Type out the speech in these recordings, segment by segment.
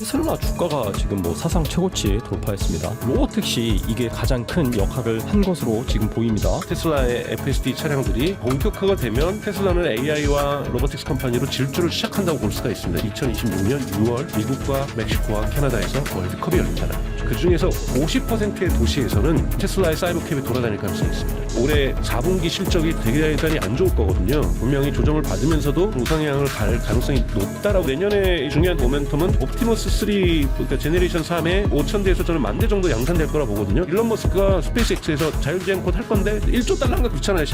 테슬라 주가가 지금 사상 최고치 돌파했습니다. 로보택시 이게 가장 큰 역할을 한 것으로 지금 보입니다. 테슬라의 FSD 차량들이 본격화가 되면 테슬라는 AI와 로보틱스 컴퍼니로 질주를 시작한다고 볼 수가 있습니다. 2026년 6월 미국과 멕시코와 캐나다에서 월드컵이 열린다는 거죠. 그 중에서 50%의 도시에서는 테슬라의 사이버캡이 돌아다닐 가능성이 있습니다. 올해 4분기 실적이 대단히 안 좋을 거거든요. 분명히 조정을 받으면서도 우상향을 갈 가능성이 높다라고. 내년에 중요한 모멘텀은 옵티머스 3, 그러니까 제네레이션 3에 5,000대에서 저는 10,000대 정도 양산될 거라 보거든요. 일론 머스크가 스페이스X에서 자율주행 곧 할 건데 1조 달러인가 그렇잖아요.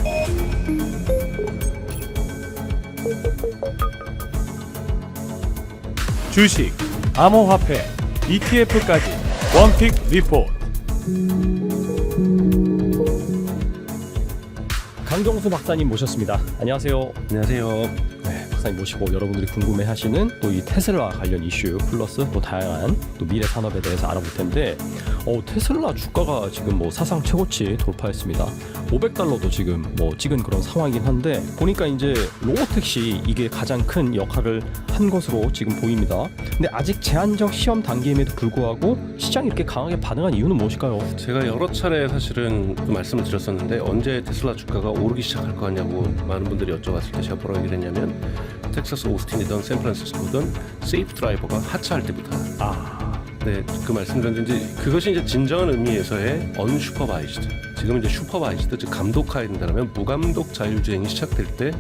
주식, 암호화폐, ETF까지 원픽 리포트. 강정수 박사님 모셨습니다. 안녕하세요. 안녕하세요. 박사님 모시고 여러분들이 궁금해하시는 또 이 테슬라 관련 이슈 플러스 또 다양한 또 미래 산업에 대해서 알아볼 텐데, 테슬라 주가가 지금 사상 최고치 돌파했습니다. 500달러도 지금 찍은 그런 상황이긴 한데, 보니까 이제 로보택시 이게 가장 큰 역할을 한 것으로 지금 보입니다. 근데 아직 제한적 시험 단계임에도 불구하고 시장이 이렇게 강하게 반응한 이유는 무엇일까요? 제가 여러 차례 사실은 그 말씀을 드렸었는데, 언제 테슬라 주가가 오르기 시작할 거 같냐고 많은 분들이 여쭤봤을 때 제가 뭐라고 얘기를 했냐면, 텍사스 오스틴이든 샌프란시스코든 세이프 드라이버가 하차할 때부터. 네, 그 말씀드렸는데 그것이 이제 진정한 의미에서의 언슈퍼바이즈드. 지금 이제 슈퍼바이즈드, 즉 감독하에 된다면 무감독 자율주행이 시작될 때,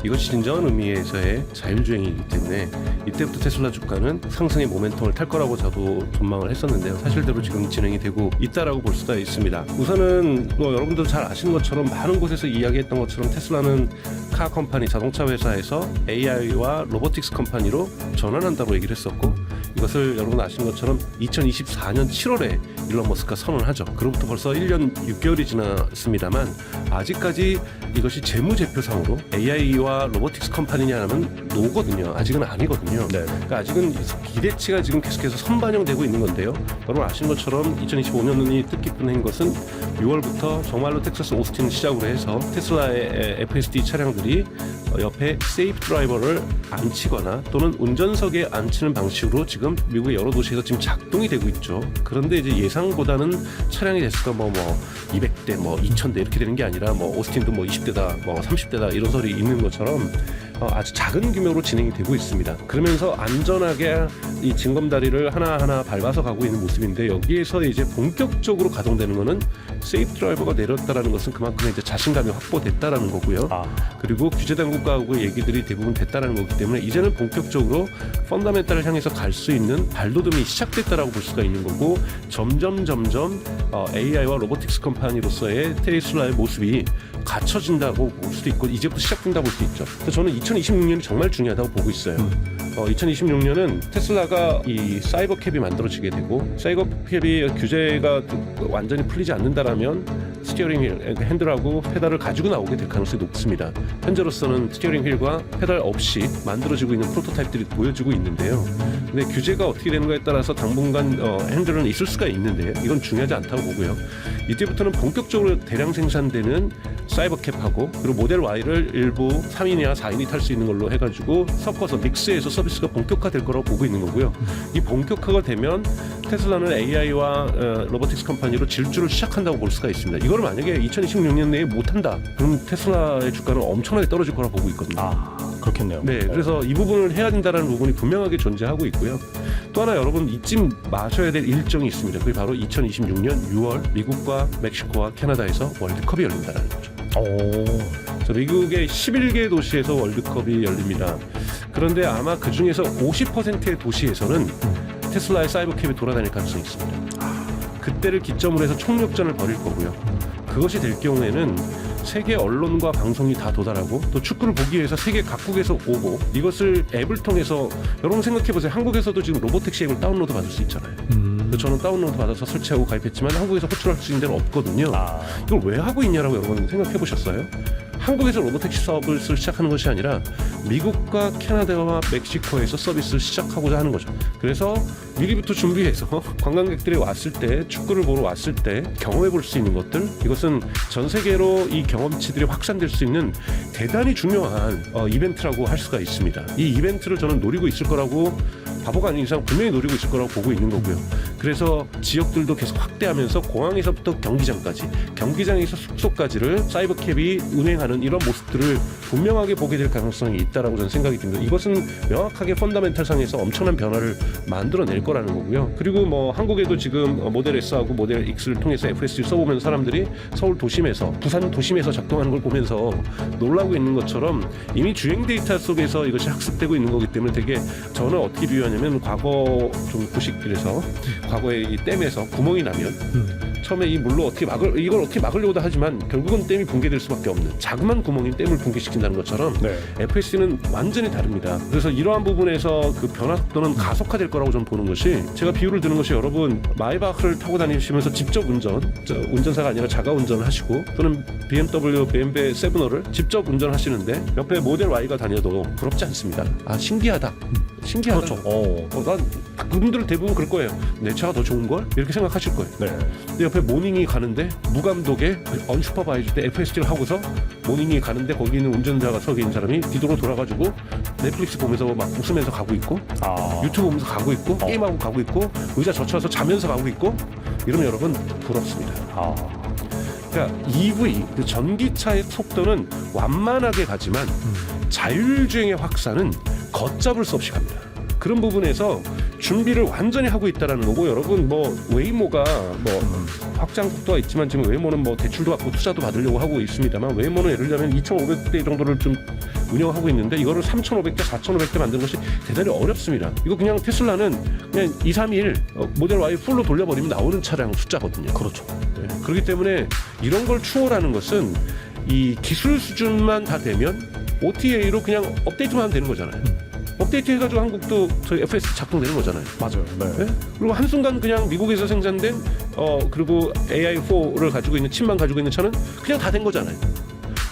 이것이 진정한 의미에서의 자율주행이기 때문에 이때부터 테슬라 주가는 상승의 모멘텀을 탈 거라고 저도 전망을 했었는데요. 사실대로 지금 진행이 되고 있다라고 볼 수가 있습니다. 우선은 여러분도 잘 아시는 것처럼 많은 곳에서 이야기했던 것처럼 테슬라는 카 컴퍼니, 자동차 회사에서 AI와 로보틱스 컴퍼니로 전환한다고 얘기를 했었고, 이것을 여러분 아시는 것처럼 2024년 7월에 일론 머스크가 선언하죠. 그로부터 벌써 1년 6개월이 지났습니다만 아직까지 이것이 재무제표상으로 AI와 로보틱스 컴퍼니냐 하면 노거든요. 아직은 아니거든요. 네. 그러니까 아직은 기대치가 지금 계속해서 선반영되고 있는 건데요. 여러분 아시는 것처럼 2025년이 뜻깊은 해인 것은 6월부터 정말로 텍사스 오스틴 시작으로 해서 테슬라의 FSD 차량들이 옆에 세이프 드라이버를 앉히거나 또는 운전석에 앉히는 방식으로 지금 미국의 여러 도시에서 지금 작동이 되고 있죠. 그런데 이제 예상보다는 차량의 대수가 200대, 2000대 이렇게 되는 게 아니라 오스틴도 20대다, 30대다 이런 소리 있는 것처럼 아주 작은 규모로 진행이 되고 있습니다. 그러면서 안전하게 이 징검다리를 하나하나 밟아서 가고 있는 모습인데, 여기에서 이제 본격적으로 가동되는 것은 세이프 드라이버가 내렸다라는 것은 그만큼 이제 자신감이 확보됐다라는 거고요. 그리고 규제 당국과의 얘기들이 대부분 됐다라는 거기 때문에 이제는 본격적으로 펀더멘탈을 향해서 갈 수 있는 발돋움이 시작됐다라고 볼 수가 있는 거고, 점점 AI와 로보틱스 컴퍼니로서의 테슬라의 모습이 갖춰진다고 볼 수도 있고, 이제부터 시작된다고 볼 수 있죠. 그래서 저는 2026년이 정말 중요하다고 보고 있어요. 2026년은 테슬라가 이 사이버캡이 만들어지게 되고, 사이버캡이 규제가 완전히 풀리지 않는다라면 스티어링 휠, 핸들하고 페달을 가지고 나오게 될 가능성이 높습니다. 현재로서는 스티어링 휠과 페달 없이 만들어지고 있는 프로토타입들이 보여지고 있는데요. 근데 규제가 어떻게 되는 거에 따라서 당분간 핸들은 있을 수가 있는데, 이건 중요하지 않다고 보고요. 이때부터는 본격적으로 대량 생산되는 사이버캡하고, 그리고 모델 Y를 일부 3인이나 4인이 탈 수 있는 걸로 해가지고 섞어서 믹스해서 서비스가 본격화될 거라고 보고 있는 거고요. 이 본격화가 되면 테슬라는 AI와 로보틱스 컴퍼니로 질주를 시작한다고 볼 수가 있습니다. 이걸 만약에 2026년 내에 못한다, 그럼 테슬라의 주가는 엄청나게 떨어질 거라고 보고 있거든요. 그렇겠네요. 네, 그래서 이 부분을 해야 된다는 부분이 분명하게 존재하고 있고요. 또 하나 여러분 잊지 마셔야 될 일정이 있습니다. 그게 바로 2026년 6월 미국과 멕시코와 캐나다에서 월드컵이 열린다는 거죠. 미국의 11개 도시에서 월드컵이 열립니다. 그런데 아마 그 중에서 50%의 도시에서는 테슬라의 사이버캡이 돌아다닐 가능성이 있습니다. 그때를 기점으로 해서 총력전을 벌일 거고요. 그것이 될 경우에는 세계 언론과 방송이 다 도달하고, 또 축구를 보기 위해서 세계 각국에서 오고, 이것을 앱을 통해서 여러분 생각해보세요. 한국에서도 지금 로보택시 앱을 다운로드 받을 수 있잖아요. 저는 다운로드 받아서 설치하고 가입했지만 한국에서 호출할 수 있는 데는 없거든요. 이걸 왜 하고 있냐라고 여러분 생각해 보셨어요? 한국에서 로보택시 서비스를 시작하는 것이 아니라 미국과 캐나다와 멕시코에서 서비스를 시작하고자 하는 거죠. 그래서 미리부터 준비해서 관광객들이 왔을 때, 축구를 보러 왔을 때 경험해 볼 수 있는 것들, 이것은 전 세계로 이 경험치들이 확산될 수 있는 대단히 중요한 이벤트라고 할 수가 있습니다. 이 이벤트를 저는 노리고 있을 거라고 바보가 아닌 이상 분명히 노리고 있을 거라고 보고 있는 거고요. 그래서 지역들도 계속 확대하면서 공항에서부터 경기장까지, 경기장에서 숙소까지를 사이버캡이 운행하는 이런 모습들을 분명하게 보게 될 가능성이 있다라고 저는 생각이 듭니다. 이것은 명확하게 펀더멘탈상에서 엄청난 변화를 만들어낼 거라는 거고요. 그리고 뭐 한국에도 지금 모델 S하고 모델 X를 통해서 FSD 써보면 사람들이 서울 도심에서, 부산 도심에서 작동하는 걸 보면서 놀라고 있는 것처럼 이미 주행 데이터 속에서 이것이 학습되고 있는 거기 때문에 되게 저는 어떻게 비유하냐면 과거 좀 구식길에서 과거에 이 댐에서 구멍이 나면 처음에 이 물로 이걸 어떻게 막으려고도 하지만 결국은 댐이 붕괴될 수밖에 없는 자그마한 구멍이 댐을 붕괴시킨다는 것처럼 네. FSD는 완전히 다릅니다. 그래서 이러한 부분에서 그 변화 속도는 가속화될 거라고 저는 보는 것이, 제가 비유를 드는 것이 여러분 마이바흐를 타고 다니시면서 직접 운전사가 아니라 자가 운전을 하시고 또는 BMW 7호를 직접 운전하시는데 옆에 모델 Y가 다녀도 부럽지 않습니다. 아 신기하다. 신기하다. 그렇죠. 난 그분들은 대부분 그럴 거예요. 내 차가 더 좋은 걸 이렇게 생각하실 거예요. 네. 근데 옆에 모닝이 가는데 무감독에 언슈퍼바이즈 때 FSD를 하고서 모닝이 가는데 거기 있는 운전자가 서 있는 사람이 뒤로 돌아가지고 넷플릭스 보면서 막 웃으면서 가고 있고 유튜브 보면서 가고 있고 게임하고 가고 있고 의자 젖혀서 자면서 가고 있고 이러면 여러분 부럽습니다. 그러니까 EV, 그 전기차의 속도는 완만하게 가지만 자율주행의 확산은 걷잡을 수 없이 갑니다. 그런 부분에서 준비를 완전히 하고 있다라는 거고, 여러분 뭐 웨이모가 뭐 확장 속도가 있지만 지금 웨이모는 뭐 대출도 받고 투자도 받으려고 하고 있습니다만, 웨이모는 예를 들면 2,500대 정도를 좀 운영하고 있는데 이거를 3,500대, 4,500대 만드는 것이 대단히 어렵습니다. 이거 그냥 테슬라는 그냥 2, 3일 모델 Y 풀로 돌려버리면 나오는 차량 숫자거든요. 그렇죠. 네. 그렇기 때문에 이런 걸 추월하는 것은 이 기술 수준만 다 되면 OTA로 그냥 업데이트만 하면 되는 거잖아요. 업데이트 해가지고 한국도 저희 FS 작동되는 거잖아요. 맞아요. 네. 네? 그리고 한순간 그냥 미국에서 생산된 그리고 AI4를 가지고 있는 칩만 가지고 있는 차는 그냥 다 된 거잖아요.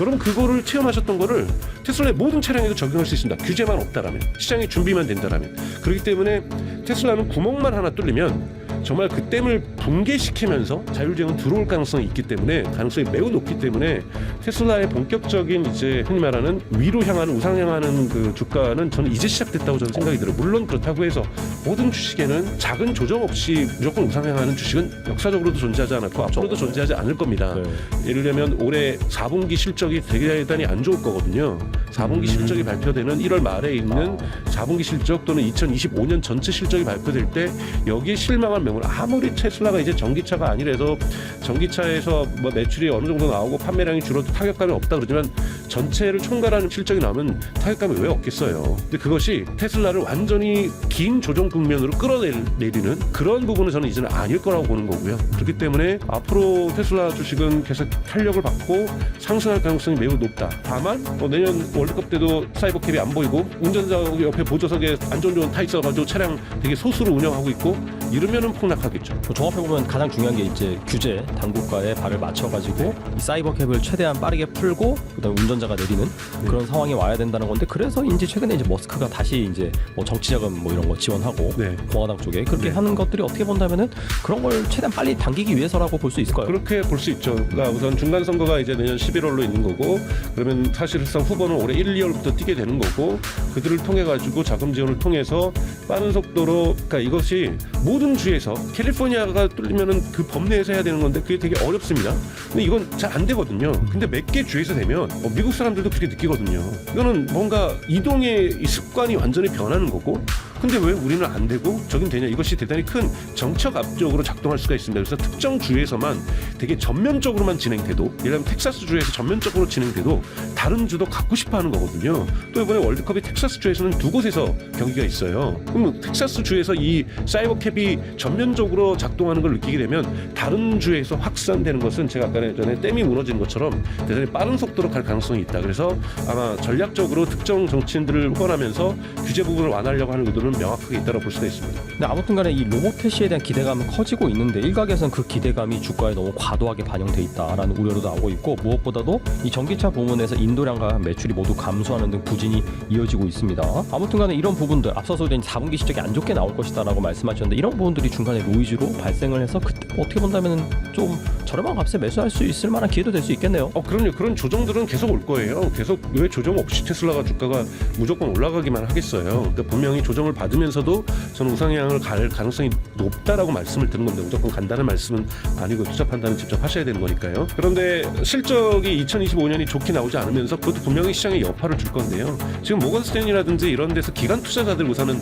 여러분 그거를 체험하셨던 거를 테슬라의 모든 차량에도 적용할 수 있습니다. 규제만 없다라면, 시장의 준비만 된다라면. 그렇기 때문에 테슬라는 구멍만 하나 뚫리면 정말 그 댐을 붕괴시키면서 자율주행은 들어올 가능성이 있기 때문에, 가능성이 매우 높기 때문에 테슬라의 본격적인 이제 흔히 말하는 위로 향하는, 우상 향하는 그 주가는 저는 이제 시작됐다고 저는 생각이 들어요. 물론 그렇다고 해서 모든 주식에는 작은 조정 없이 무조건 우상 향하는 주식은 역사적으로도 존재하지 않았고 앞으로도 존재하지 않을 겁니다. 네. 예를 들면 올해 4분기 실적이 대단히 안 좋을 거거든요. 4분기 실적이 발표되는 1월 말에 있는 4분기 실적 또는 2025년 전체 실적이 발표될 때 여기에 실망한 명분, 아무리 테슬라가 이제 전기차가 아니라도 전기차에서 뭐 매출이 어느 정도 나오고 판매량이 줄어도 타격감이 없다 그러지만 전체를 총괄하는 실적이 나오면 타격감이 왜 없겠어요. 근데 그것이 테슬라를 완전히 긴 조정 국면으로 끌어내리는 그런 부분은 저는 이제는 아닐 거라고 보는 거고요. 그렇기 때문에 앞으로 테슬라 주식은 계속 탄력을 받고 상승할 가능성이 매우 높다. 다만 내년 월드컵 때도 사이버캡이 안 보이고 운전자 옆에 보조석에 안전조건 타 있어가지고 차량 되게 소수로 운영하고 있고 이러면은 폭락하겠죠. 종합해보면 가장 중요한 게 이제 규제, 당국과의 발을 맞춰가지고 이 사이버캡을 최대한 빠르게 풀고 그다음에 운전자가 내리는 그런 상황이 와야 된다는 건데, 그래서인지 최근에 이제 머스크가 다시 이제 뭐 정치자금 뭐 이런 거 지원하고 네. 공화당 쪽에 그렇게 하는 것들이 어떻게 본다면은 그런 걸 최대한 빨리 당기기 위해서라고 볼 수 있을까요? 그렇게 볼 수 있죠. 그러니까 우선 중간 선거가 이제 내년 11월로 있는 거고, 그러면 사실상 후보는 올해 1, 2월부터 뛰게 되는 거고, 그들을 통해 가지고 자금 지원을 통해서 빠른 속도로, 그러니까 이것이 모든 주에서 캘리포니아가 뚫리면은 그 법내에서 해야 되는 건데 그게 되게 어렵습니다. 근데 이건 잘 안 되거든요. 근데 몇 개 주에서 되면 미국 사람들도 그렇게 느끼거든요. 이거는 뭔가 이동의 이 습관이 완전히 변하는 거고, 근데 왜 우리는 안 되고 저긴 되냐? 이것이 대단히 큰 정책 압력으로 작동할 수가 있습니다. 그래서 특정 주에서만 되게 전면적으로만 진행돼도, 예를 들면 텍사스 주에서 전면적으로 진행돼도 다른 주도 갖고 싶어하는 거거든요. 또 이번에 월드컵이 텍사스 주에서는 두 곳에서 경기가 있어요. 그럼 텍사스 주에서 이 사이버캡이 전면적으로 작동하는 걸 느끼게 되면 다른 주에서 확산되는 것은 제가 아까 전에 댐이 무너진 것처럼 대단히 빠른 속도로 갈 가능성이 있다. 그래서 아마 전략적으로 특정 정치인들을 후원하면서 규제 부분을 완화하려고 하는 의도는 명확하게 있다고 볼 수가 있습니다. 근데 아무튼간에 이 로보택시에 대한 기대감은 커지고 있는데, 일각에서는 그 기대감이 주가에 너무 과도하게 반영돼 있다라는 우려도 나오고 있고, 무엇보다도 이 전기차 부문에서 인도량과 매출이 모두 감소하는 등 부진이 이어지고 있습니다. 아무튼간에 이런 부분들, 앞서서 된 4분기 실적이 안 좋게 나올 것이다라고 말씀하셨는데, 이런 부분들이 중간에 노이즈로 발생을 해서 그때 어떻게 본다면 좀 저렴한 값에 매수할 수 있을 만한 기회도 될 수 있겠네요. 그럼요. 그런 조정들은 계속 올 거예요. 계속 왜 조정 없이 테슬라가 주가가 무조건 올라가기만 하겠어요. 그러니까 분명히 조정을 받으면서도 저는 우상향을 갈 가능성이 높다라고 말씀을 드린 건데 무조건 간다는 말씀은 아니고 투자 판단은 직접 하셔야 되는 거니까요. 그런데 실적이 2025년이 좋게 나오지 않으면서 그것도 분명히 시장에 여파를 줄 건데요. 지금 모건 스탠리라든지 이런 데서 기관 투자자들 우선은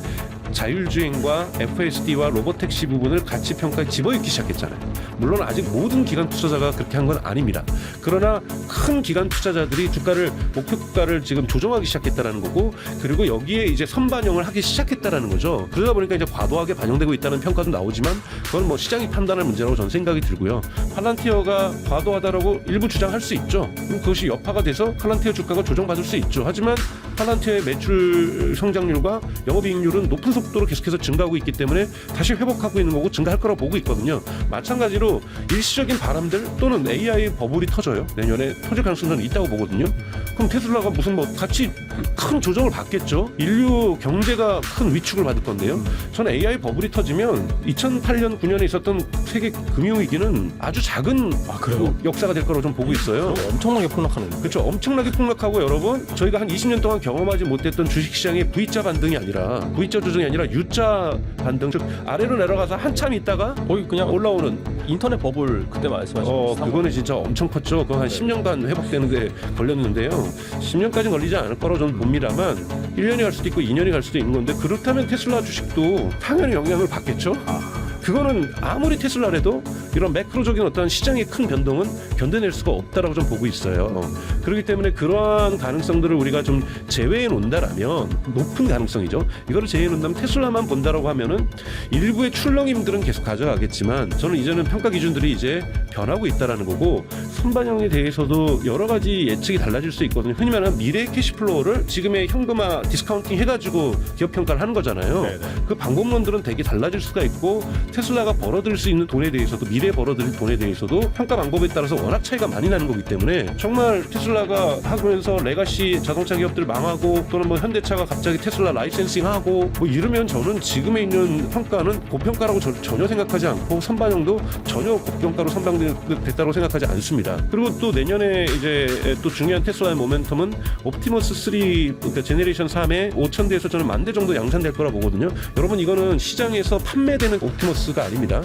자율주행과 FSD와 로보택시 부분을 같이 평가에 집어넣기 시작했잖아요. 물론 아직 모든 기관 투자자가 그렇게 한 건 아닙니다. 그러나 큰 기관 투자자들이 주가를 목표 주가를 지금 조정하기 시작했다는 거고, 그리고 여기에 이제 선반영을 하기 시작했다는 거죠. 그러다 보니까 이제 과도하게 반영되고 있다는 평가도 나오지만 그건 뭐 시장이 판단할 문제라고 저는 생각이 들고요. 팔란티어가 과도하다라고 일부 주장할 수 있죠. 그럼 그것이 여파가 돼서 팔란티어 주가가 조정받을 수 있죠. 하지만 팔란티어의 매출 성장률과 영업이익률은 높은 속도로 계속해서 증가하고 있기 때문에 다시 회복하고 있는 거고 증가할 거라고 보고 있거든요. 마찬가지로 일시적인 바람들 또는 AI 버블이 터져요. 내년에 터질 가능성은 있다고 보거든요. 그럼 테슬라가 무슨 뭐 같이 큰 조정을 받겠죠. 인류 경제가 큰 위축을 받을 건데요. 저는 AI 버블이 터지면 2008년 9년에 있었던 세계 금융위기는 아주 작은 그래요? 역사가 될 거라고 좀 보고 있어요. 엄청나게 폭락하는 거예요. 그렇죠. 엄청나게 폭락하고 여러분 저희가 한 20년 동안 경험하지 못했던 주식시장의 V자 반등이 아니라 V자 조정이 아니라 U자 반등, 즉 아래로 내려가서 한참 있다가 거의 그냥 올라오는 인터넷 버블 그때 말씀하신 그거는 진짜 엄청 컸죠. 그거 한 10년간 회복되는데 걸렸는데요. 10년까지 걸리지 않을 거라고 저는 봅니다만 1년이 갈 수도 있고 2년이 갈 수도 있는 건데 그렇다면 테슬라 주식도 당연히 영향을 받겠죠. 그거는 아무리 테슬라라도 이런 매크로적인 어떤 시장의 큰 변동은 견뎌낼 수가 없다라고 좀 보고 있어요. 그렇기 때문에 그러한 가능성들을 우리가 좀 제외해 놓는다라면 높은 가능성이죠. 이거를 제외해 놓는다면 테슬라만 본다라고 하면은 일부의 출렁임들은 계속 가져가겠지만 저는 이제는 평가 기준들이 이제 변하고 있다라는 거고 선반영에 대해서도 여러 가지 예측이 달라질 수 있거든요. 흔히 말하는 미래 캐시플로우를 지금의 현금화 디스카운팅 해가지고 기업 평가를 하는 거잖아요. 네네. 그 방법론들은 되게 달라질 수가 있고 테슬라가 벌어들일 수 있는 돈에 대해서도 미래에 벌어들일 돈에 대해서도 평가 방법에 따라서 워낙 차이가 많이 나는 거기 때문에 정말 테슬라가 하면서 레가시 자동차 기업들 망하고 또는 뭐 현대차가 갑자기 테슬라 라이센싱하고 뭐 이러면 저는 지금에 있는 평가는 고평가라고 전혀 생각하지 않고 선반영도 전혀 고평가로 선반영됐다고 생각하지 않습니다. 그리고 또 내년에 이제 또 중요한 테슬라의 모멘텀은 옵티머스 3 그러니까 제네레이션 3에 5,000대에서 저는 10,000대 정도 양산될 거라 보거든요. 여러분 이거는 시장에서 판매되는 옵티머스 가 아닙니다.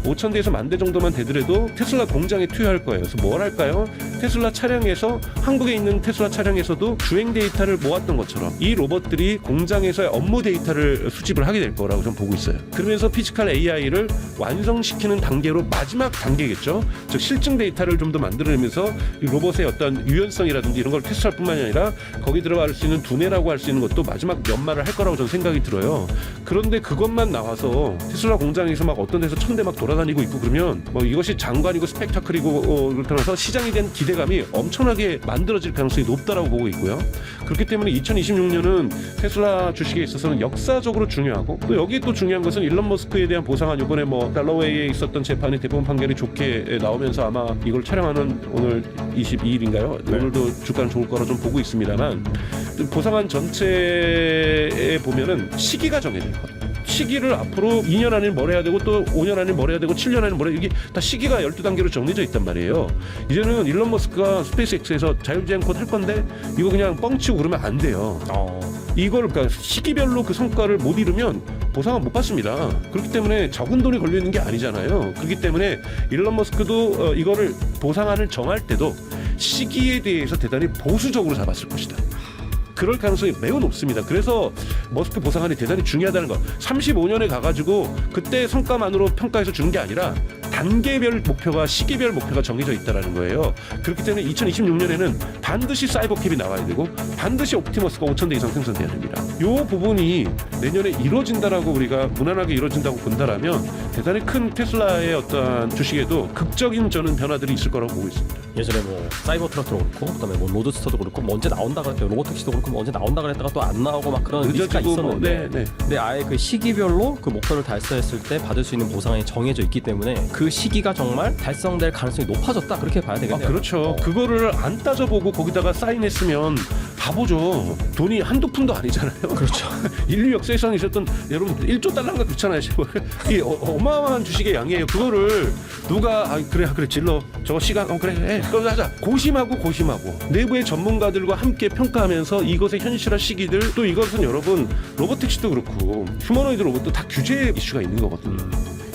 5,000대에서 10,000대 정도만 되더라도 테슬라 공장에 투여할 거예요. 그래서 뭘 할까요? 테슬라 차량에서 한국에 있는 테슬라 차량에서도 주행 데이터를 모았던 것처럼 이 로봇들이 공장에서의 업무 데이터를 수집을 하게 될 거라고 저는 보고 있어요. 그러면서 피지컬 AI를 완성시키는 단계로 마지막 단계겠죠. 즉 실증 데이터를 좀 더 만들어내면서 이 로봇의 어떤 유연성이라든지 이런 걸 테스트할 뿐만이 아니라 거기 들어갈 수 있는 두뇌라고 할 수 있는 것도 마지막 연마를 할 거라고 저는 생각이 들어요. 그런데 그것만 나와서 테슬라 공장에서 막 어떤 데서 1,000대 막 돌아다니고 있고 그러면 뭐 이것이 장관이고 스펙타클이고 그렇다면서 시장에 대한 기대감이 엄청나게 만들어질 가능성이 높다라고 보고 있고요. 그렇기 때문에 2026년은 테슬라 주식에 있어서는 역사적으로 중요하고 또 여기에 또 중요한 것은 일론 머스크에 대한 보상안 이번에 뭐 달러웨이에 있었던 재판이 대법원 판결이 좋게 나오면서 아마 이걸 촬영하는 오늘 22일인가요? 네. 오늘도 주가는 좋을 거라 좀 보고 있습니다만 보상안 전체에 보면은 시기가 정해져 있거든요. 시기를 앞으로 2년 안에 뭘 해야 되고 또 5년 안에 뭘 해야 되고 7년 안에 뭘 해야 되고 이게 다 시기가 12단계로 정해져 있단 말이에요. 이제는 일론 머스크가 스페이스X에서 자율주행 곧 할 건데 이거 그냥 뻥치고 그러면 안 돼요. 이걸 그러니까 시기별로 그 성과를 못 이루면 보상은 못 받습니다. 그렇기 때문에 적은 돈이 걸려 있는 게 아니잖아요. 그렇기 때문에 일론 머스크도 이거를 보상안을 정할 때도 시기에 대해서 대단히 보수적으로 잡았을 것이다. 그럴 가능성이 매우 높습니다. 그래서 머스크 보상안이 대단히 중요하다는 거. 35년에 가가지고 그때 성과만으로 평가해서 주는 게 아니라 단계별 목표가 시기별 목표가 정해져 있다는 거예요. 그렇기 때문에 2026년에는 반드시 사이버캡이 나와야 되고 반드시 옵티머스가 5,000대 이상 생산돼야 됩니다. 이 부분이 내년에 이루어진다라고 우리가 무난하게 이루어진다고 본다라면 대단히 큰 테슬라의 어떤 주식에도 극적인 저는 변화들이 있을 거라고 보고 있습니다. 예전에 뭐 사이버 트럭도 그렇고 그다음에 뭐 로드스터도 그렇고 뭐 언제 나온다 그랬다가 로보택시도 그렇고 뭐 언제 나온다 그랬다가 또 안 나오고 막 그런 리스크가 있었는데 근데 아예 그 시기별로 그 목표를 달성했을 때 받을 수 있는 보상이 정해져 있기 때문에 그 시기가 정말 달성될 가능성이 높아졌다 그렇게 봐야 되겠네요. 그렇죠. 그거를 안 따져보고 거기다가 사인했으면 바보죠. 돈이 한두 푼도 아니잖아요. 그렇죠. 인류 역사에서 있었던 여러분 1조 달러가 그렇잖아요. 이 어마어마한 주식의 양이에요. 그거를 누가 그래 질러 저거 시간 그래 그럼 하자 고심하고 내부의 전문가들과 함께 평가하면서 이것의 현실화 시기들 또 이것은 여러분 로보택시도 그렇고 휴머노이드 로봇도 다 규제 이슈가 있는 거거든요.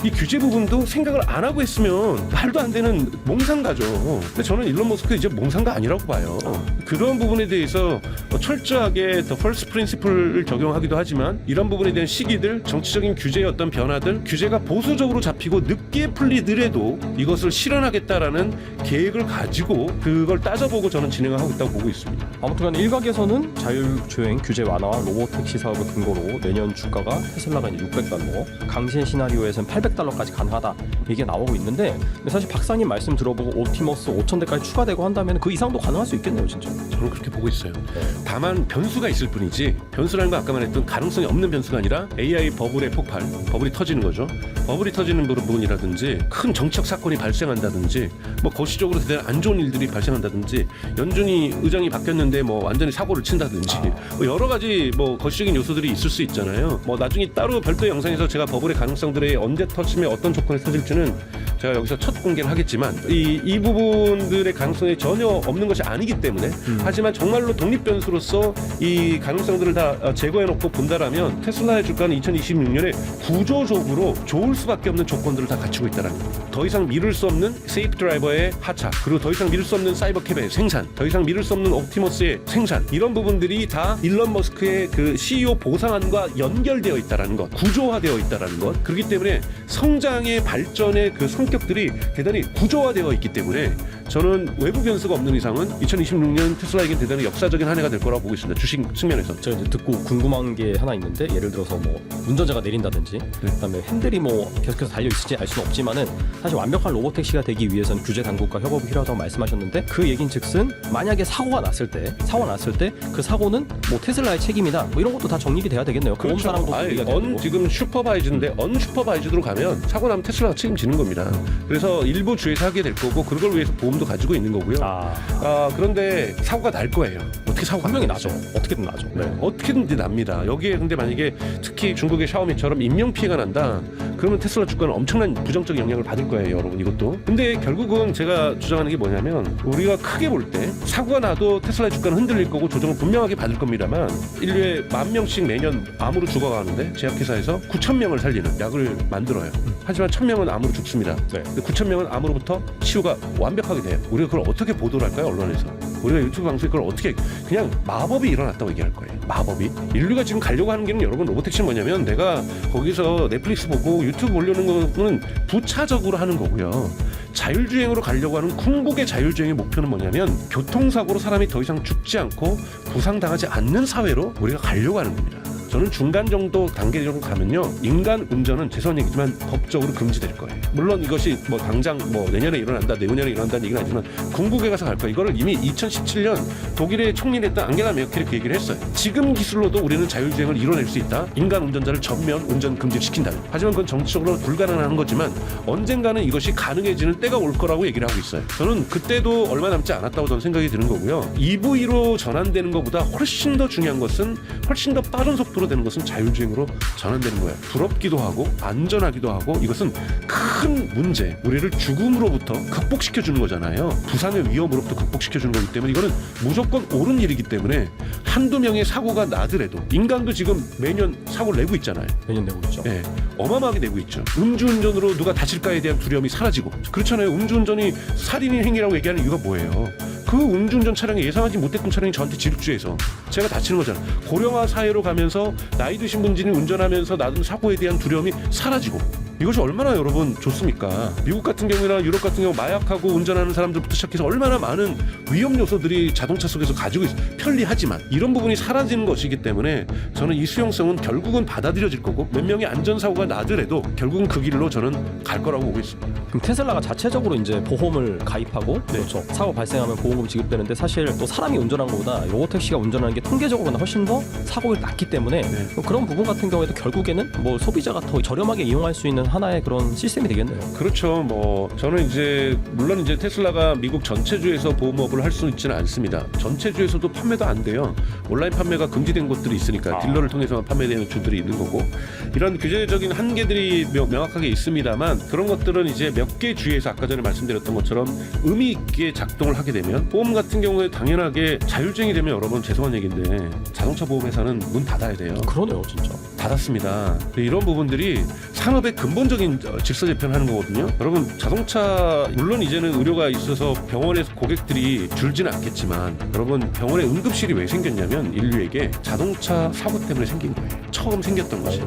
이 규제 부분도 생각을 안 하고 했으면 말도 안 되는 몽상가죠. 근데 저는 일론 머스크 이제 몽상가 아니라고 봐요. 그런 부분에 대해서 철저하게 더 펄스 프린시플을 적용하기도 하지만 이런 부분에 대한 시기들, 정치적인 규제의 어떤 변화들, 규제가 보수적으로 잡히고 늦게 풀리더라도 이것을 실현하겠다라는 계획을 가지고 그걸 따져보고 저는 진행을 하고 있다고 보고 있습니다. 아무튼간 일각에서는 자율주행 규제 완화와 로보택시 사업을 근거로 내년 주가가 테슬라가 이제 600달러, 강세 시나리오에서는 800달러까지 가능하다 얘기가 나오고 있는데 사실 박사님 말씀 들어보고 옵티머스 5,000대까지 추가되고 한다면 그 이상도 가능할 수 있겠네요, 진짜. 저는 그렇게 보고 있어요. 다만 변수가 있을 뿐이지 변수라는 건 아까 말했던 가능성이 없는 변수가 아니라 AI 버블의 폭발, 버블이 터지는 거죠. 버블이 터지는 부분이라든지 큰 정치적 사건이 발생한다든지 뭐 거시적으로 대단히 안 좋은 일들이 발생한다든지 연준이 의장이 바뀌었는데 뭐 완전히 사고를 친다든지 뭐 여러 가지 뭐 거시적인 요소들이 있을 수 있잖아요. 뭐 나중에 따로 별도 영상에서 제가 버블의 가능성들이 언제 터지면 어떤 조건에 터질지는 제가 여기서 첫 공개를 하겠지만 이 부분들의 가능성이 전혀 없는 것이 아니기 때문에 하지만 정말로 독립 변수로서 이 가능성들을 다 제거해놓고 본다라면 테슬라의 주가는 2026년에 구조적으로 좋을 수밖에 없는 조건들을 다 갖추고 있다는 겁니다. 더 이상 미룰 수 없는 세이프 드라이버의 하차, 그리고 더 이상 미룰 수 없는 사이버캡의 생산, 더 이상 미룰 수 없는 옵티머스의 생산, 이런 부분들이 다 일론 머스크의 그 CEO 보상안과 연결되어 있다는 것, 구조화되어 있다는 것. 그렇기 때문에 성장의 발전의 그 성격들이 대단히 구조화되어 있기 때문에 저는 외부 변수가 없는 이상은 2026년 테슬라에겐 대단히 역사적인 한 해가 될 거라고 보고 있습니다. 주식 측면에서. 제가 이제 듣고 궁금한 게 하나 있는데 예를 들어서 뭐 운전자가 내린다든지 그다음에 핸들이 뭐 계속해서 달려 있을지 알 수는 없지만은 사실 완벽한 로보택시가 되기 위해서는 규제 당국과 협업이 필요하다고 말씀하셨는데 그 얘긴즉슨 만약에 사고가 났을 때 그 사고는 뭐 테슬라의 책임이다 뭐 이런 것도 다 정립이 돼야 되겠네요. 보험사랑도 얘기가 되고. 지금 슈퍼바이즈인데 언슈퍼바이즈드로 가면 사고 나면 테슬라가 책임지는 겁니다. 그래서 일부 주에서 하게 될 거고 그걸 위해서 보험도 가지고 있는 거고요. 그런데 사고가 날 거예요. 어떻게 사고가 분명히 나죠. 어떻게든 나죠. 네. 어떻게든지 납니다. 여기에 근데 만약에 특히 중국의 샤오미처럼 인명 피해가 난다. 그러면 테슬라 주가는 엄청난 부정적 영향을 받을 거예요, 여러분. 이것도. 근데 결국은 제가 주장하는 게 뭐냐면 우리가 크게 볼 때 사고가 나도 테슬라 주가는 흔들릴 거고 조정을 분명하게 받을 겁니다만 인류에 10,000명씩 매년 암으로 죽어가는데 제약회사에서 9,000명을 살리는 약을 만들어요. 하지만 1,000명은 암으로 죽습니다. 네. 9,000명은 암으로부터 치유가 완벽하게 돼요. 우리가 그걸 어떻게 보도를 할까요, 언론에서? 우리가 유튜브 방송에 그걸 어떻게 그냥 마법이 일어났다고 얘기할 거예요. 마법이. 인류가 지금 가려고 하는 길은 여러분 로보택시는 뭐냐면 내가 거기서 넷플릭스 보고 유튜브 보려는 거는 부차적으로 하는 거고요. 자율주행으로 가려고 하는 궁극의 자율주행의 목표는 뭐냐면 교통사고로 사람이 더 이상 죽지 않고 부상당하지 않는 사회로 우리가 가려고 하는 겁니다. 저는 중간 정도 단계 정도 가면요 인간 운전은 죄송한 얘기지만 법적으로 금지될 거예요. 물론 이것이 뭐 당장 뭐 내년에 일어난다 내후년에 일어난다는 얘기는 아니지만 궁극에 가서 갈 거예요. 이거를 이미 2017년 독일의 총리를 했던 앙겔라 메르켈이 그 얘기를 했어요. 지금 기술로도 우리는 자율주행을 이뤄낼 수 있다. 인간 운전자를 전면 운전 금지를 시킨다면. 하지만 그건 정치적으로 불가능한 거지만 언젠가는 이것이 가능해지는 때가 올 거라고 얘기를 하고 있어요. 저는 그때도 얼마 남지 않았다고 저는 생각이 드는 거고요. EV로 전환되는 것보다 훨씬 더 중요한 것은 훨씬 더 빠른 속도로 되는 것은 자율주행으로 전환되는 거예요. 부럽기도 하고 안전하기도 하고 이것은 큰 문제, 우리를 죽음으로부터 극복시켜주는 거잖아요. 부상의 위험으로부터 극복시켜주는 거기 때문에 이거는 무조건 옳은 일이기 때문에 한두 명의 사고가 나더라도 인간도 지금 매년 사고를 내고 있잖아요. 매년 내고 있죠. 네, 어마어마하게 내고 있죠. 음주운전으로 누가 다칠까에 대한 두려움이 사라지고 그렇잖아요. 음주운전이 살인의 행위라고 얘기하는 이유가 뭐예요? 그 음주운전 차량에 예상하지 못했던 차량이 저한테 질주해서 제가 다치는 거잖아요. 고령화 사회로 가면서 나이 드신 분들이 운전하면서 나는 사고에 대한 두려움이 사라지고 이것이 얼마나 여러분 좋습니까? 미국 같은 경우나 유럽 같은 경우 마약하고 운전하는 사람들부터 시작해서 얼마나 많은 위험 요소들이 자동차 속에서 가지고 있어요. 편리하지만 이런 부분이 사라지는 것이기 때문에 저는 이 수용성은 결국은 받아들여질 거고 몇 명의 안전사고가 나더라도 결국은 그 길로 저는 갈 거라고 보고 있습니다. 그럼 테슬라가 자체적으로 이제 보험을 가입하고 그렇죠. 사고 발생하면 보험금 지급되는데 사실 또 사람이 운전한 것보다 로보택시가 운전하는 게 통계적으로는 훨씬 더 사고율이 낮기 때문에 그런 부분 같은 경우에도 결국에는 뭐 소비자가 더 저렴하게 이용할 수 있는 하는 하나의 그런 시스템이 되겠네요. 그렇죠. 뭐 저는 이제 물론 이제 테슬라가 미국 전체주에서 보험업을 할 수는 있지는 않습니다. 전체주에서도 판매도 안 돼요. 온라인 판매가 금지된 곳들이 있으니까 딜러를 통해서만 판매되는 주들이 있는 거고 이런 규제적인 한계들이 명확하게 있습니다만 그런 것들은 이제 몇 개 주에서 아까 전에 말씀드렸던 것처럼 의미 있게 작동을 하게 되면 보험 같은 경우에 당연하게 자율주행이 되면 여러분 죄송한 얘기인데 자동차 보험회사는 문 닫아야 돼요. 그러네요, 진짜. 닫았습니다. 이런 부분들이 산업의 근본적인 질서 재편하는 거거든요. 여러분 자동차 물론 이제는 의료가 있어서 병원에서 고객들이 줄지는 않겠지만 여러분 병원에 응급실이 왜 생겼냐면 인류에게 자동차 사고 때문에 생긴 거예요. 처음 생겼던 것이.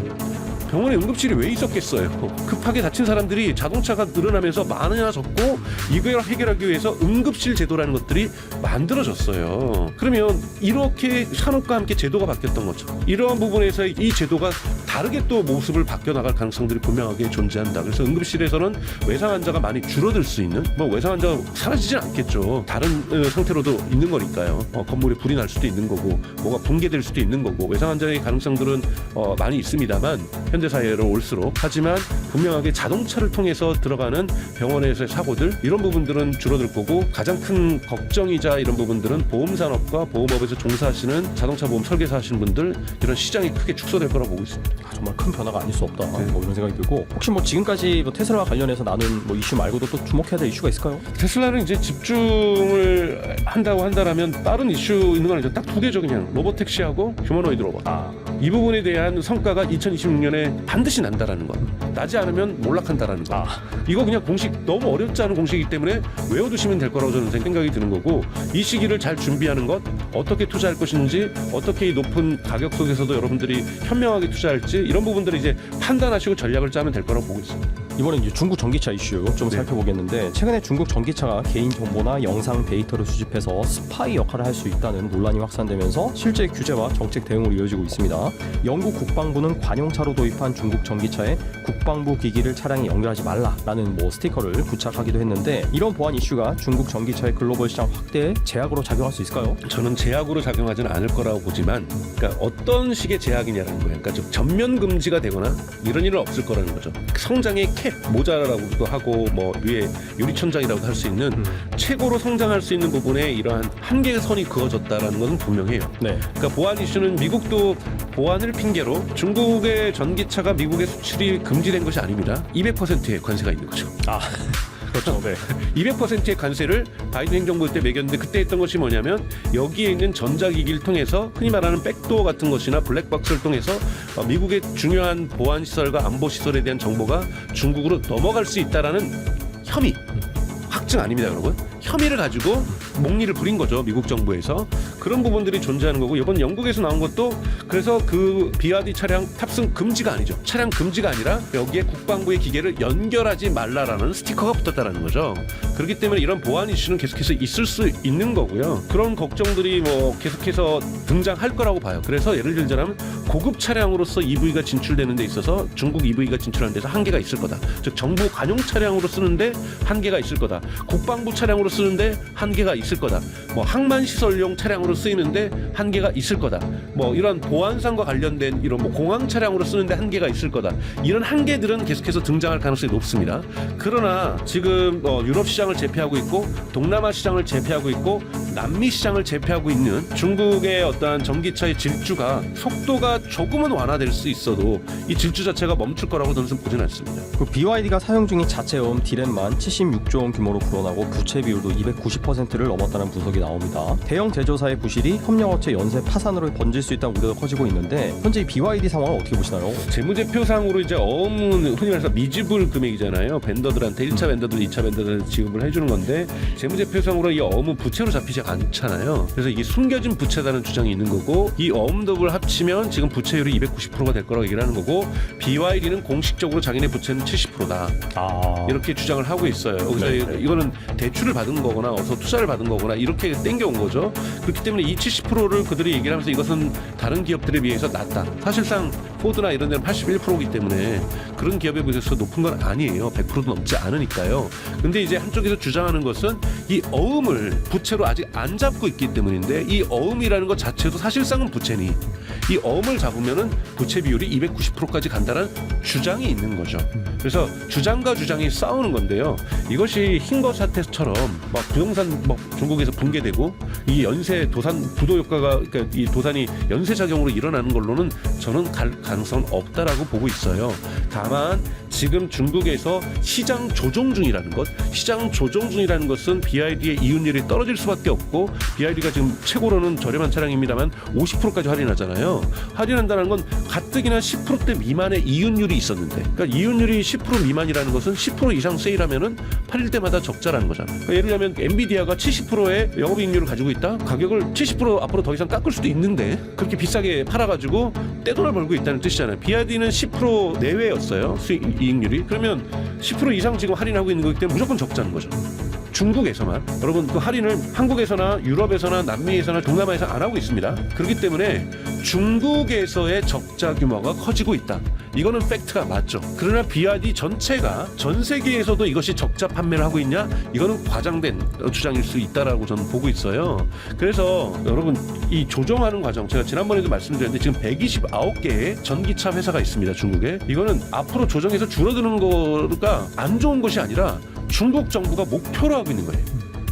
병원에 응급실이 왜 있었겠어요? 급하게 다친 사람들이 자동차가 늘어나면서 많아졌고 이걸 해결하기 위해서 응급실 제도라는 것들이 만들어졌어요. 그러면 이렇게 산업과 함께 제도가 바뀌었던 거죠. 이러한 부분에서 이 제도가 다르게 또 모습을 바뀌어나갈 가능성들이 분명하게 존재한다. 그래서 응급실에서는 외상 환자가 많이 줄어들 수 있는 뭐 외상 환자가 사라지진 않겠죠. 다른 상태로도 있는 거니까요. 건물에 불이 날 수도 있는 거고 뭐가 붕괴될 수도 있는 거고 외상 환자의 가능성들은 많이 있습니다만 현대사회로 올수록 하지만 분명하게 자동차를 통해서 들어가는 병원에서의 사고들 이런 부분들은 줄어들 거고 가장 큰 걱정이자 이런 부분들은 보험산업과 보험업에서 종사하시는 자동차 보험 설계사 하시는 분들 이런 시장이 크게 축소될 거라고 보고 있습니다. 정말 큰 변화가 아닐 수 없다. 뭐 이런 생각이 들고 혹시 뭐 지금까지 뭐 테슬라와 관련해서 나눈 뭐 이슈 말고도 또 주목해야 될 이슈가 있을까요? 테슬라는 이제 집중을 한다고 한다라면 다른 이슈 있는 건 이제 딱 두 개죠. 그냥 로봇택시하고 휴머노이드 로봇. 이 부분에 대한 성과가 2026년에 반드시 난다라는 것. 나지 않으면 몰락한다라는 것. 이거 그냥 공식 너무 어렵지 않은 공식이기 때문에 외워두시면 될 거라고 저는 생각이 드는 거고 이 시기를 잘 준비하는 것, 어떻게 투자할 것인지, 어떻게 이 높은 가격 속에서도 여러분들이 현명하게 투자할지 이런 부분들을 이제 판단하시고 전략을 짜면 될 거라고 보고 있습니다. 이번엔 이제 중국 전기차 이슈 좀 살펴보겠는데 최근에 중국 전기차가 개인 정보나 영상 데이터를 수집해서 스파이 역할을 할 수 있다는 논란이 확산되면서 실제 규제와 정책 대응으로 이어지고 있습니다. 영국 국방부는 관용차로 도입한 중국 전기차에 국방부 기기를 차량에 연결하지 말라라는 뭐 스티커를 부착하기도 했는데 이런 보안 이슈가 중국 전기차의 글로벌 시장 확대에 제약으로 작용할 수 있을까요? 저는 제약으로 작용하지는 않을 거라고 보지만 그러니까 어떤 식의 제약이냐는 거예요. 그러니까 좀 전면 금지가 되거나 이런 일은 없을 거라는 거죠. 성장의 캡, 모자라고도 하고 뭐 위에 유리천장이라고 할 수 있는 최고로 성장할 수 있는 부분에 이러한 한계의 선이 그어졌다라는 것은 분명해요. 네. 그러니까 보안 이슈는 미국도 보안을 핑계로 중국의 전기차가 미국의 수출이 금지된 것이 아닙니다. 200%의 관세가 있는 거죠. 그렇죠. 네. 200%의 관세를 바이든 행정부 때 매겼는데 그때 했던 것이 뭐냐면 여기에 있는 전자기기를 통해서 흔히 말하는 백도어 같은 것이나 블랙박스를 통해서 미국의 중요한 보안시설과 안보시설에 대한 정보가 중국으로 넘어갈 수 있다라는 혐의. 확증 아닙니다, 여러분. 혐의를 가지고 목리를 부린 거죠, 미국 정부에서. 그런 부분들이 존재하는 거고 이번 영국에서 나온 것도 그래서 그 BYD 차량 탑승 금지가 아니죠. 차량 금지가 아니라 여기에 국방부의 기계를 연결하지 말라라는 스티커가 붙었다라는 거죠. 그렇기 때문에 이런 보안 이슈는 계속해서 있을 수 있는 거고요. 그런 걱정들이 뭐 계속해서 등장할 거라고 봐요. 그래서 예를 들자면 고급 차량으로서 EV가 진출되는 데 있어서 중국 EV가 진출하는 데서 한계가 있을 거다. 즉 정부 관용 차량으로 쓰는데 한계가 있을 거다. 국방부 차량으로 쓰는데 한계가 있을 거다. 뭐 항만 시설용 차량으로 쓰이는데 한계가 있을 거다. 뭐 이런 보안상과 관련된 이런 뭐 공항 차량으로 쓰는데 한계가 있을 거다. 이런 한계들은 계속해서 등장할 가능성이 높습니다. 그러나 지금 유럽 시장을 제패하고 있고 동남아 시장을 제패하고 있고 남미 시장을 제패하고 있는 중국의 어떠한 전기차의 질주가 속도가 조금은 완화될 수 있어도 이 질주 자체가 멈출 거라고 저는 보지는 않습니다. 그 BYD가 사용 중인 자체음 디램만 76조 원 규모로 불어나고 부채 비율도 290%를 넘었다는 분석이 나옵니다. 대형 제조사의 부실이 협력업체 연쇄 파산으로 번질 수 있다는 우려가 커지고 있는데 현재 이 BYD 상황을 어떻게 보시나요? 재무제표상으로 이제 어음은 흔히 말해서 미지불 금액이잖아요. 벤더들한테 1차 벤더들, 2차 벤더들한테 지급을 해주는 건데 재무제표상으로 이 어음은 부채로 잡히지 않잖아요. 그래서 이게 숨겨진 부채다는 주장이 있는 거고 이 어음덕을 합치면 지금 부채율이 290%가 될 거라고 얘기를 하는 거고 BYD는 공식적으로 자기네 부채는 70%다. 이렇게 주장을 하고 있어요. 그래서 이거는 대출을 받은 거거나 어서 투자를 받은 거거나 이렇게 땡겨온 거죠. 그렇기 때문에 이 70%를 그들이 얘기를 하면서 이것은 다른 기업들에 비해서 낮다. 사실상 포드나 이런 데는 81%이기 때문에 그런 기업에 비해서 높은 건 아니에요. 100%도 넘지 않으니까요. 근데 이제 한쪽에서 주장하는 것은 이 어음을 부채로 아직 안 잡고 있기 때문인데 이 어음이라는 것 자체도 사실상은 부채니 이 어음을 잡으면은 부채 비율이 290%까지 간다는 주장이 있는 거죠. 그래서 주장과 주장이 싸우는 건데요. 이것이 흰거 사태처럼 막 부동산 막 중국에서 붕괴되고 이 연쇄 도산 부도 효과가 그러니까 이 도산이 연쇄 작용으로 일어나는 걸로는 저는 가능성은 없다라고 보고 있어요. 다만 지금 중국에서 시장 조정 중이라는 것, 시장 조정 중이라는 것은 BYD의 이윤율이 떨어질 수밖에 없고 BYD가 지금 최고로는 저렴한 차량입니다만 50%까지 할인하잖아요. 할인한다는 건 가뜩이나 10%대 미만의 이윤율이 있었는데, 그러니까 이윤율이 10% 미만이라는 것은 10% 이상 세일하면은 팔릴 때마다 적자라는 거잖아요. 그러니까 예를 들면 엔비디아가 70%의 영업이익률을 가지고 있다. 가격을 70% 앞으로 더 이상 깎을 수도 있는데 그렇게 비싸게 팔아가지고 떼돈을 벌고 있다는 뜻이잖아요. BYD는 10% 내외였어요. 수익이익률이. 그러면 10% 이상 지금 할인하고 있는 거기 때문에 무조건 적자는 거죠. 중국에서만. 여러분 그 할인을 한국에서나 유럽에서나 남미에서나 동남아에서 안 하고 있습니다. 그렇기 때문에 중국에서의 적자 규모가 커지고 있다. 이거는 팩트가 맞죠. 그러나 BYD 전체가 전 세계에서도 이것이 적자 판매를 하고 있냐? 이거는 과장된 주장일 수 있다라고 저는 보고 있어요. 그래서 여러분 이 조정하는 과정 제가 지난번에도 말씀드렸는데 지금 129개의 전기차 회사가 있습니다. 중국에. 이거는 앞으로 조정해서 줄어드는 거가 안 좋은 것이 아니라 중국 정부가 목표로 하고 있는 거예요.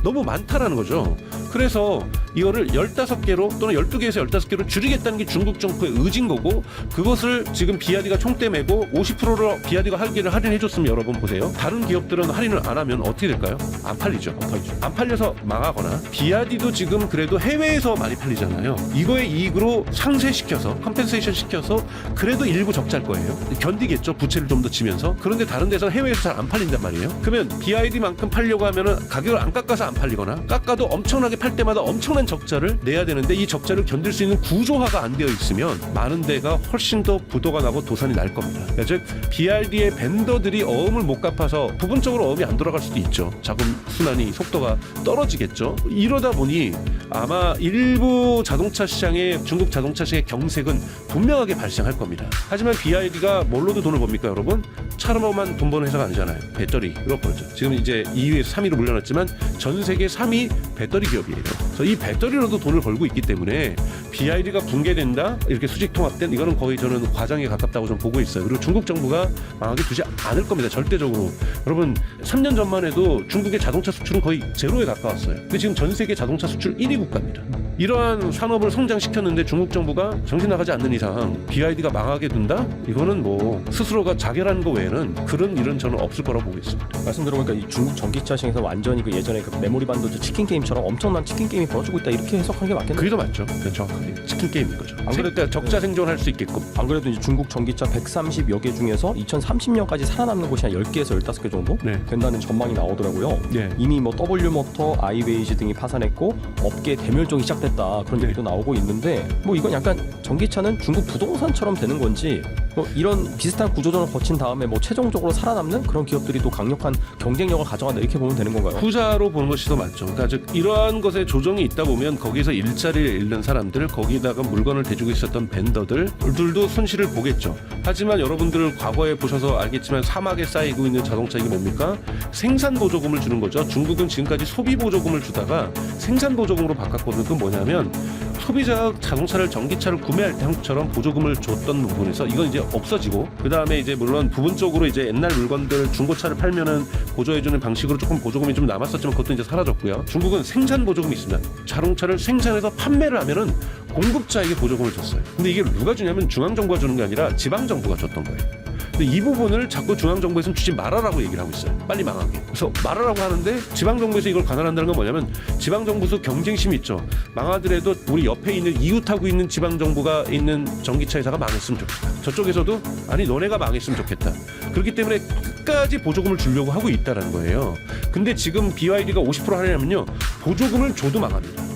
너무 많다라는 거죠. 그래서 이거를 15개로 또는 12개에서 15개로 줄이겠다는 게 중국 정부의 의지인 거고 그것을 지금 BYD가 총대 메고 50%로 BYD가 할인해줬으면 여러분 보세요. 다른 기업들은 할인을 안 하면 어떻게 될까요? 안 팔리죠. 안 팔려서 망하거나 BYD도 지금 그래도 해외에서 많이 팔리잖아요. 이거의 이익으로 상쇄시켜서 컴펜세이션 시켜서 그래도 일부 적자일 거예요. 견디겠죠. 부채를 좀 더 지면서. 그런데 다른 데서는 해외에서 잘 안 팔린단 말이에요. 그러면 BYD만큼 팔려고 하면은 가격을 안 깎아서 안 팔리거나 깎아도 엄청나게 팔 때마다 엄청난 적자를 내야 되는데 이 적자를 견딜 수 있는 구조화가 안 되어 있으면 많은 데가 훨씬 더 부도가 나고 도산이 날 겁니다. 즉 BYD의 벤더들이 어음을 못 갚아서 부분적으로 어음이 안 돌아갈 수도 있죠. 자금 순환이 속도가 떨어지겠죠. 이러다 보니 아마 일부 자동차 시장의 중국 자동차 시장의 경색은 분명하게 발생할 겁니다. 하지만 BYD가 뭘로도 돈을 법니까 여러분? 차로만 돈 버는 회사가 아니잖아요. 배터리로 벌죠. 지금 이제 2위에서 3위로 물러났지만 전 세계 3위 배터리 기업이에요. 그래서 이 배터리로도 돈을 벌고 있기 때문에 BYD가 붕괴된다 이렇게 수직 통합된 이거는 거의 저는 과장에 가깝다고 좀 보고 있어요. 그리고 중국 정부가 망하게 두지 않을 겁니다. 절대적으로. 여러분 3년 전만 해도 중국의 자동차 수출은 거의 제로에 가까웠어요. 근데 지금 전 세계 자동차 수출 1위 국가입니다. 이러한 산업을 성장시켰는데 중국 정부가 정신 나가지 않는 이상 BYD가 망하게 둔다? 이거는 뭐 스스로가 자결하는 거 외에는 그런 일은 저는 없을 거라고 보고 있습니다. 말씀 들어보니까 이 중국 전기차 시장에서 완전히 그 예전에 그 메모리 반도체 치킨 게임처럼 엄청난 치킨 게임이 벌어지고 있다 이렇게 해석하는 게 맞겠네요. 그게 더 맞죠. 그건 정확하게 치킨 게임인 거죠. 안 그래도 적자 생존할 수 있게끔. 안 그래도 이제 중국 전기차 130여 개 중에서 2030년까지 살아남는 곳이 한 10개에서 15개 정도 네. 된다는 전망이 나오더라고요. 네. 이미 뭐 W모터, 아이웨이즈 등이 파산했고 업계 대멸종이 시작됐다 그런 얘기도 나오고 있는데 뭐 이건 약간 전기차는 중국 부동산처럼 되는 건지 뭐 이런 비슷한 구조전을 거친 다음에 뭐 최종적으로 살아남는 그런 기업들이 또 강력한 경쟁력을 가져간다 이렇게 보면 되는 건가요? 후자로 보는 것이 더 맞죠. 그러니까 즉 이러한 것에 조정이 있다 보면 거기서 일자리를 잃는 사람들, 거기다가 물건을 대주고 있었던 벤더들도 손실을 보겠죠. 하지만 여러분들 과거에 보셔서 알겠지만 사막에 쌓이고 있는 자동차 이게 뭡니까? 생산 보조금을 주는 거죠. 중국은 지금까지 소비 보조금을 주다가 생산 보조금으로 바꿨거든요. 그건 뭐냐면 소비자가 자동차를 전기차를 구매할 때 한국처럼 보조금을 줬던 부분에서 이건 이제 없어지고 그 다음에 이제 물론 부분적으로 이제 옛날 물건들 중고차를 팔면은 보조해주는 방식으로 조금 보조금이 좀 남았었지만 그것도 이제 사라졌고요. 중국은 생산 보조금이 있습니다. 자동차를 생산해서 판매를 하면은 공급자에게 보조금을 줬어요. 근데 이게 누가 주냐면 중앙정부가 주는 게 아니라 지방정부가 줬던 거예요. 근데 이 부분을 자꾸 중앙정부에서는 주지 말아라고 얘기를 하고 있어요. 빨리 망하게. 그래서 말아라고 하는데 지방정부에서 이걸 관할한다는 건 뭐냐면 지방정부에서 경쟁심이 있죠. 망하더라도 우리 옆에 있는 이웃하고 있는 지방정부가 있는 전기차 회사가 망했으면 좋겠다. 저쪽에서도 아니 너네가 망했으면 좋겠다. 그렇기 때문에 끝까지 보조금을 주려고 하고 있다는 거예요. 근데 지금 BYD가 50% 할인하면요. 보조금을 줘도 망합니다.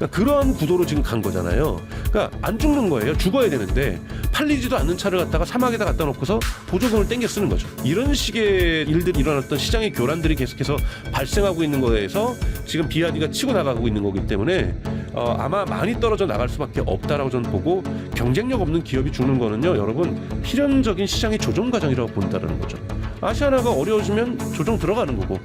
그러니까 그런 구도로 지금 간 거잖아요. 그러니까 안 죽는 거예요. 죽어야 되는데 팔리지도 않는 차를 갖다가 사막에다 갖다 놓고서 보조금을 땡겨 쓰는 거죠. 이런 식의 일들이 일어났던 시장의 교란들이 계속해서 발생하고 있는 거에서 지금 BYD가 치고 나가고 있는 거기 때문에 아마 많이 떨어져 나갈 수밖에 없다라고 저는 보고, 경쟁력 없는 기업이 죽는 거는요, 여러분, 필연적인 시장의 조정 과정이라고 본다라는 거죠. 아시아나가 어려워지면 조정 들어가는 거고,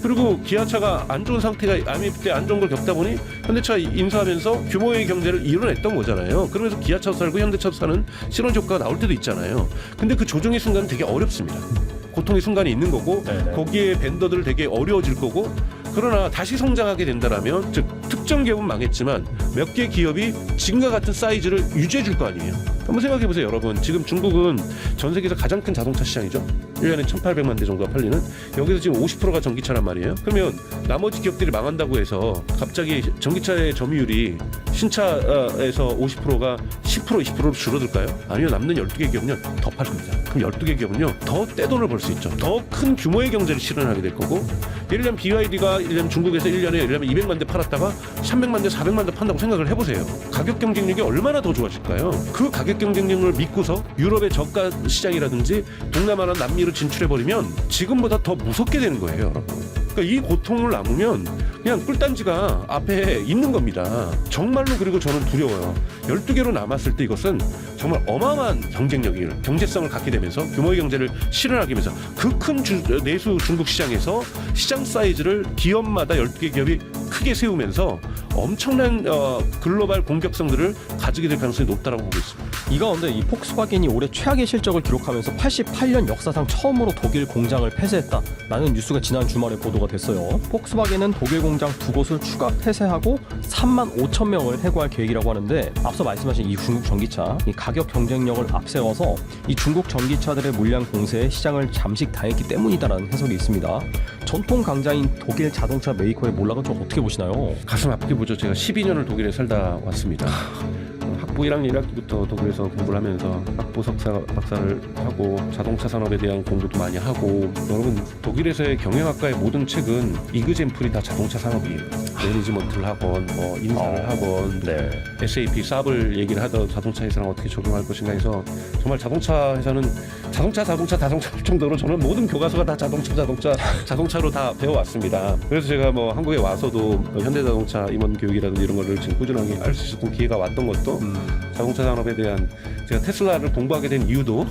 그리고 기아차가 안 좋은 상태가 IMF 때 안 좋은 걸 겪다 보니 현대차 인수하면서 규모의 경제를 이뤄냈던 거잖아요. 그러면서 기아차도 살고 현대차도 사는 시너지 효과가 나올 때도 있잖아요. 근데 그 조정의 순간은 되게 어렵습니다. 고통의 순간이 있는 거고, 네네. 거기에 벤더들 되게 어려워질 거고, 그러나 다시 성장하게 된다라면, 즉 특정 기업은 망했지만 몇 개 기업이 지금과 같은 사이즈를 유지해 줄 거 아니에요. 한번 생각해 보세요, 여러분. 지금 중국은 전 세계에서 가장 큰 자동차 시장이죠. 1년에 1,800만 대 정도가 팔리는. 여기서 지금 50%가 전기차란 말이에요. 그러면 나머지 기업들이 망한다고 해서 갑자기 전기차의 점유율이 신차에서 50%가 10%, 20%로 줄어들까요? 아니요, 남는 12개 기업은요 더 팔 겁니다. 그럼 12개 기업은요 더 떼돈을 벌 수 있죠. 더 큰 규모의 경제를 실현하게 될 거고, 예를 들면 BYD가 예를 들면 중국에서 1년에 예를 들면 200만 대 팔았다가 300만 대, 400만 대 판다고 생각을 해보세요. 가격 경쟁력이 얼마나 더 좋아질까요? 그 가격 경쟁력을 믿고서 유럽의 저가 시장이라든지 동남아나 남미로 진출해버리면 지금보다 더 무섭게 되는 거예요, 여러분. 그러니까 이 고통을 남으면 그냥 꿀단지가 앞에 있는 겁니다. 정말로. 그리고 저는 두려워요. 12개로 남았을 때 이것은 정말 어마어마한 경쟁력을, 경제성을 갖게 되면서 규모의 경제를 실현하게 되면서 그 큰 내수 중국 시장에서 시장 사이즈를 기업마다 12개 기업이 크게 세우면서 엄청난 글로벌 공격성들을 가지게 될 가능성이 높다고 보고 있습니다. 이 가운데 이 폭스바겐이 올해 최악의 실적을 기록하면서 88년 역사상 처음으로 독일 공장을 폐쇄했다라는 뉴스가 지난 주말에 보도가 됐어요. 폭스바겐은 독일 공장 2곳을 추가 폐쇄하고 3만 5천 명을 해고할 계획이라고 하는데, 앞서 말씀하신 이 중국 전기차, 이 가격 경쟁력을 앞세워서 이 중국 전기차들의 물량 공세에 시장을 잠식당했기 때문이다라는 해석이 있습니다. 전통 강자인 독일 자동차 메이커의 몰락은 좀 어떻게 보시나요? 가슴 아프게 보죠. 제가 12년을 독일에 살다 왔습니다. 학부 1학년 1학기부터 독일에서 공부를 하면서 학부 석사 박사를 하고 자동차 산업에 대한 공부도 많이 하고, 여러분, 독일에서의 경영학과의 모든 책은 이그젠플이 다 자동차 산업이에요. 매니지먼트를 하건 뭐 인사를 하건 SAP 삽을 얘기를 하던 자동차 회사랑 어떻게 적용할 것인가 해서 정말 자동차 회사는 자동차 할 정도로 저는 모든 교과서가 다 자동차로 다 배워왔습니다. 그래서 제가 뭐 한국에 와서도 현대자동차 임원 교육이라든지 이런 거를 지금 꾸준하게 할 수 있었던 기회가 왔던 것도 자동차 산업에 대한, 제가 테슬라를 공부하게 된 이유도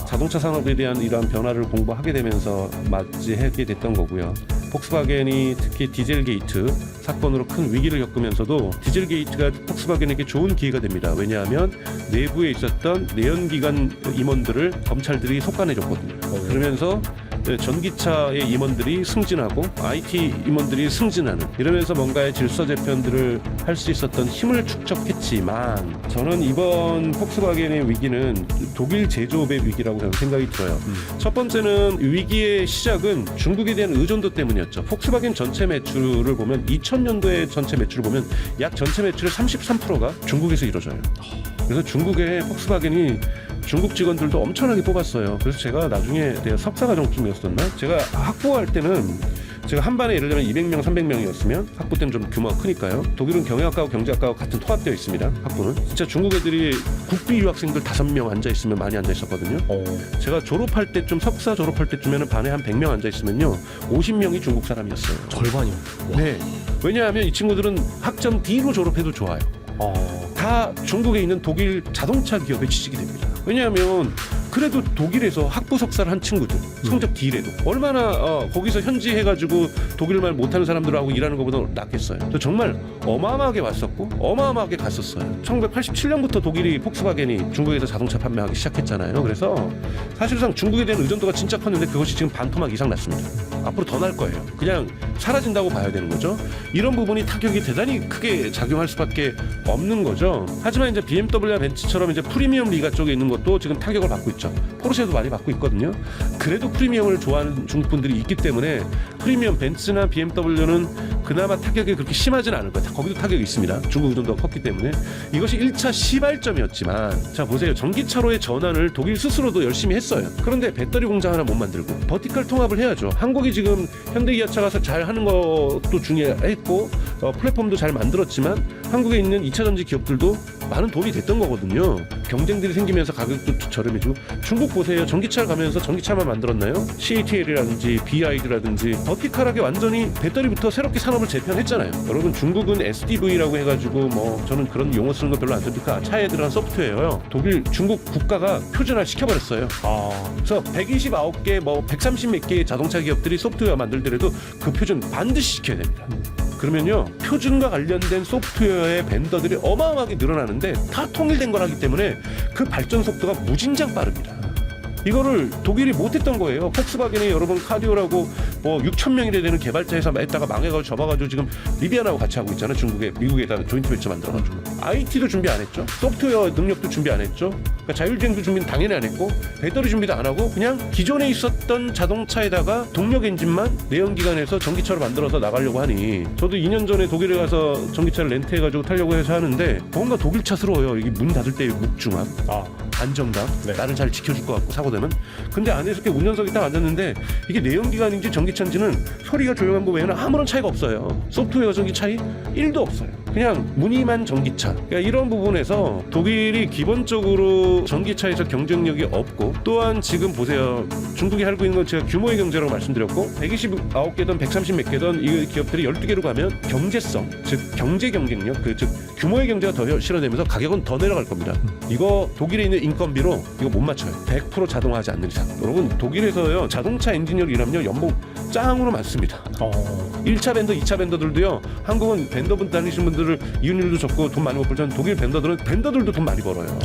자동차 산업에 대한 이러한 변화를 공부하게 되면서 맞이하게 됐던 거고요. 폭스바겐이 특히 디젤 게이트 사건으로 큰 위기를 겪으면서도 디젤 게이트가 폭스바겐에게 좋은 기회가 됩니다. 왜냐하면 내부에 있었던 내연기관 임원들을 검찰들이 속아내줬거든요. 그러면서 전기차의 임원들이 승진하고 IT 임원들이 승진하는, 이러면서 뭔가의 질서 재편들을 할 수 있었던 힘을 축적했지만, 저는 이번 폭스바겐의 위기는 독일 제조업의 위기라고 저는 생각이 들어요. 첫 번째는 위기의 시작은 중국에 대한 의존도 때문이었죠. 폭스바겐 전체 매출을 보면 2000년도에 전체 매출을 보면 약 전체 매출의 33%가 중국에서 이루어져요. 그래서 중국의 폭스바겐이 중국 직원들도 엄청나게 뽑았어요. 그래서 제가 나중에 내가 석사과정쯤이었었나? 제가 학부할 때는 제가 한 반에 예를 들면 200명, 300명이었으면, 학부 때는 좀 규모가 크니까요. 독일은 경영학과하고 경제학과하고 같은 통합되어 있습니다. 학부는. 진짜 중국 애들이 국비 유학생들 5명 앉아있으면 많이 앉아있었거든요. 제가 졸업할 때쯤, 석사 졸업할 때쯤에는 반에 한 100명 앉아있으면요 50명이 중국 사람이었어요. 절반이요. 네. 왜냐하면 이 친구들은 학점 D로 졸업해도 좋아요. 다 중국에 있는 독일 자동차 기업에 취직이 됩니다. 왜냐하면 그래도 독일에서 학부 석사를 한 친구들 성적 D래도 얼마나 거기서 현지 해가지고 독일말 못하는 사람들하고 일하는 것보다 낫겠어요. 저 정말 어마어마하게 왔었고 어마어마하게 갔었어요. 1987년부터 독일이 폭스바겐이 중국에서 자동차 판매하기 시작했잖아요. 그래서 사실상 중국에 대한 의존도가 진짜 컸는데 그것이 지금 반토막 이상 났습니다. 앞으로 더 날 거예요. 그냥 사라진다고 봐야 되는 거죠. 이런 부분이 타격이 대단히 크게 작용할 수밖에 없는 거죠. 하지만 이제 BMW와 벤츠처럼 이제 프리미엄 리가 쪽에 있는 것도 지금 타격을 받고 있죠. 포르쉐도 많이 받고 있거든요. 그래도 프리미엄을 좋아하는 중국 분들이 있기 때문에 프리미엄 벤츠나 BMW는 그나마 타격이 그렇게 심하지는 않을 거예요. 거기도 타격이 있습니다. 중국 의존도가 컸기 때문에. 이것이 1차 시발점이었지만 자 보세요. 전기차로의 전환을 독일 스스로도 열심히 했어요. 그런데 배터리 공장 하나 못 만들고 버티컬 통합을 해야죠. 한국이 지금 현대기아차가 잘 하는 것도 중요했고 플랫폼도 잘 만들었지만 한국에 있는 2차 전지 기업들도 많은 도움이 됐던 거거든요. 경쟁들이 생기면서 가격도 저렴해지고. 중국 보세요. 전기차를 가면서 전기차만 만들었나요? CATL이라든지 BYD라든지 버티컬하게 완전히 배터리부터 새롭게 산업을 재편했잖아요. 여러분 중국은 SDV라고 해가지고 뭐 저는 그런 용어 쓰는 거 별로 안 씁니까? 차에 들어간 소프트웨어요. 독일 중국 국가가 표준화 시켜버렸어요. 그래서 129개 뭐 130 몇 개의 자동차 기업들이 소프트웨어 만들더라도 그 표준 반드시 시켜야 됩니다. 그러면요 표준과 관련된 소프트웨어의 벤더들이 어마어마하게 늘어나는데 다 통일된 거라기 때문에 그 발전 속도가 무진장 빠릅니다. 이거를 독일이 못했던 거예요. 폭스바겐이 여러분 카디오라고 뭐 6,000명이나 되는 개발자 회사 했다가 망해가지고 접어가지고 지금 리비안하고 같이 하고 있잖아요. 중국에 조인트 벤처 만들어가지고. IT도 준비 안 했죠. 소프트웨어 능력도 준비 안 했죠. 그러니까 자율주행도 준비는 당연히 안 했고 배터리 준비도 안 하고 그냥 기존에 있었던 자동차에다가 동력 엔진만 내연기관에서 전기차로 만들어서 나가려고 하니 저도 2년 전에 독일에 가서 전기차를 렌트해가지고 타려고 해서 하는데 뭔가 독일차스러워요. 이게 문 닫을 때의 묵중함. 안정감, 네. 나를 잘 지켜줄 것 같고 사고되면. 근데 안에서 이렇게 운전석에 딱 앉았는데 이게 내연기관인지 전기차인지는 소리가 조용한 거 외에는 아무런 차이가 없어요. 소프트웨어 전기 차이 1도 없어요. 그냥 무늬만 전기차. 그러니까 이런 부분에서 독일이 기본적으로 전기차에서 경쟁력이 없고 또한 지금 보세요. 중국이 알고 있는 건 제가 규모의 경제라고 말씀드렸고 129개든 130 몇 개든 이 기업들이 12개로 가면 경제성, 즉 경제 경쟁력, 즉 규모의 경제가 더 실현되면서 가격은 더 내려갈 겁니다. 이거 독일에 있는 인건비로 이거 못 맞춰요. 100% 자동화하지 않는 이상. 여러분 독일에서요 자동차 엔지니어로 일하면 연봉 짱으로 많습니다. 1차 벤더, 2차 벤더들도요. 한국은 벤더분 다니시는 분들을 이윤율도 적고 돈 많이 못 벌지만 독일 벤더들도 돈 많이 벌어요.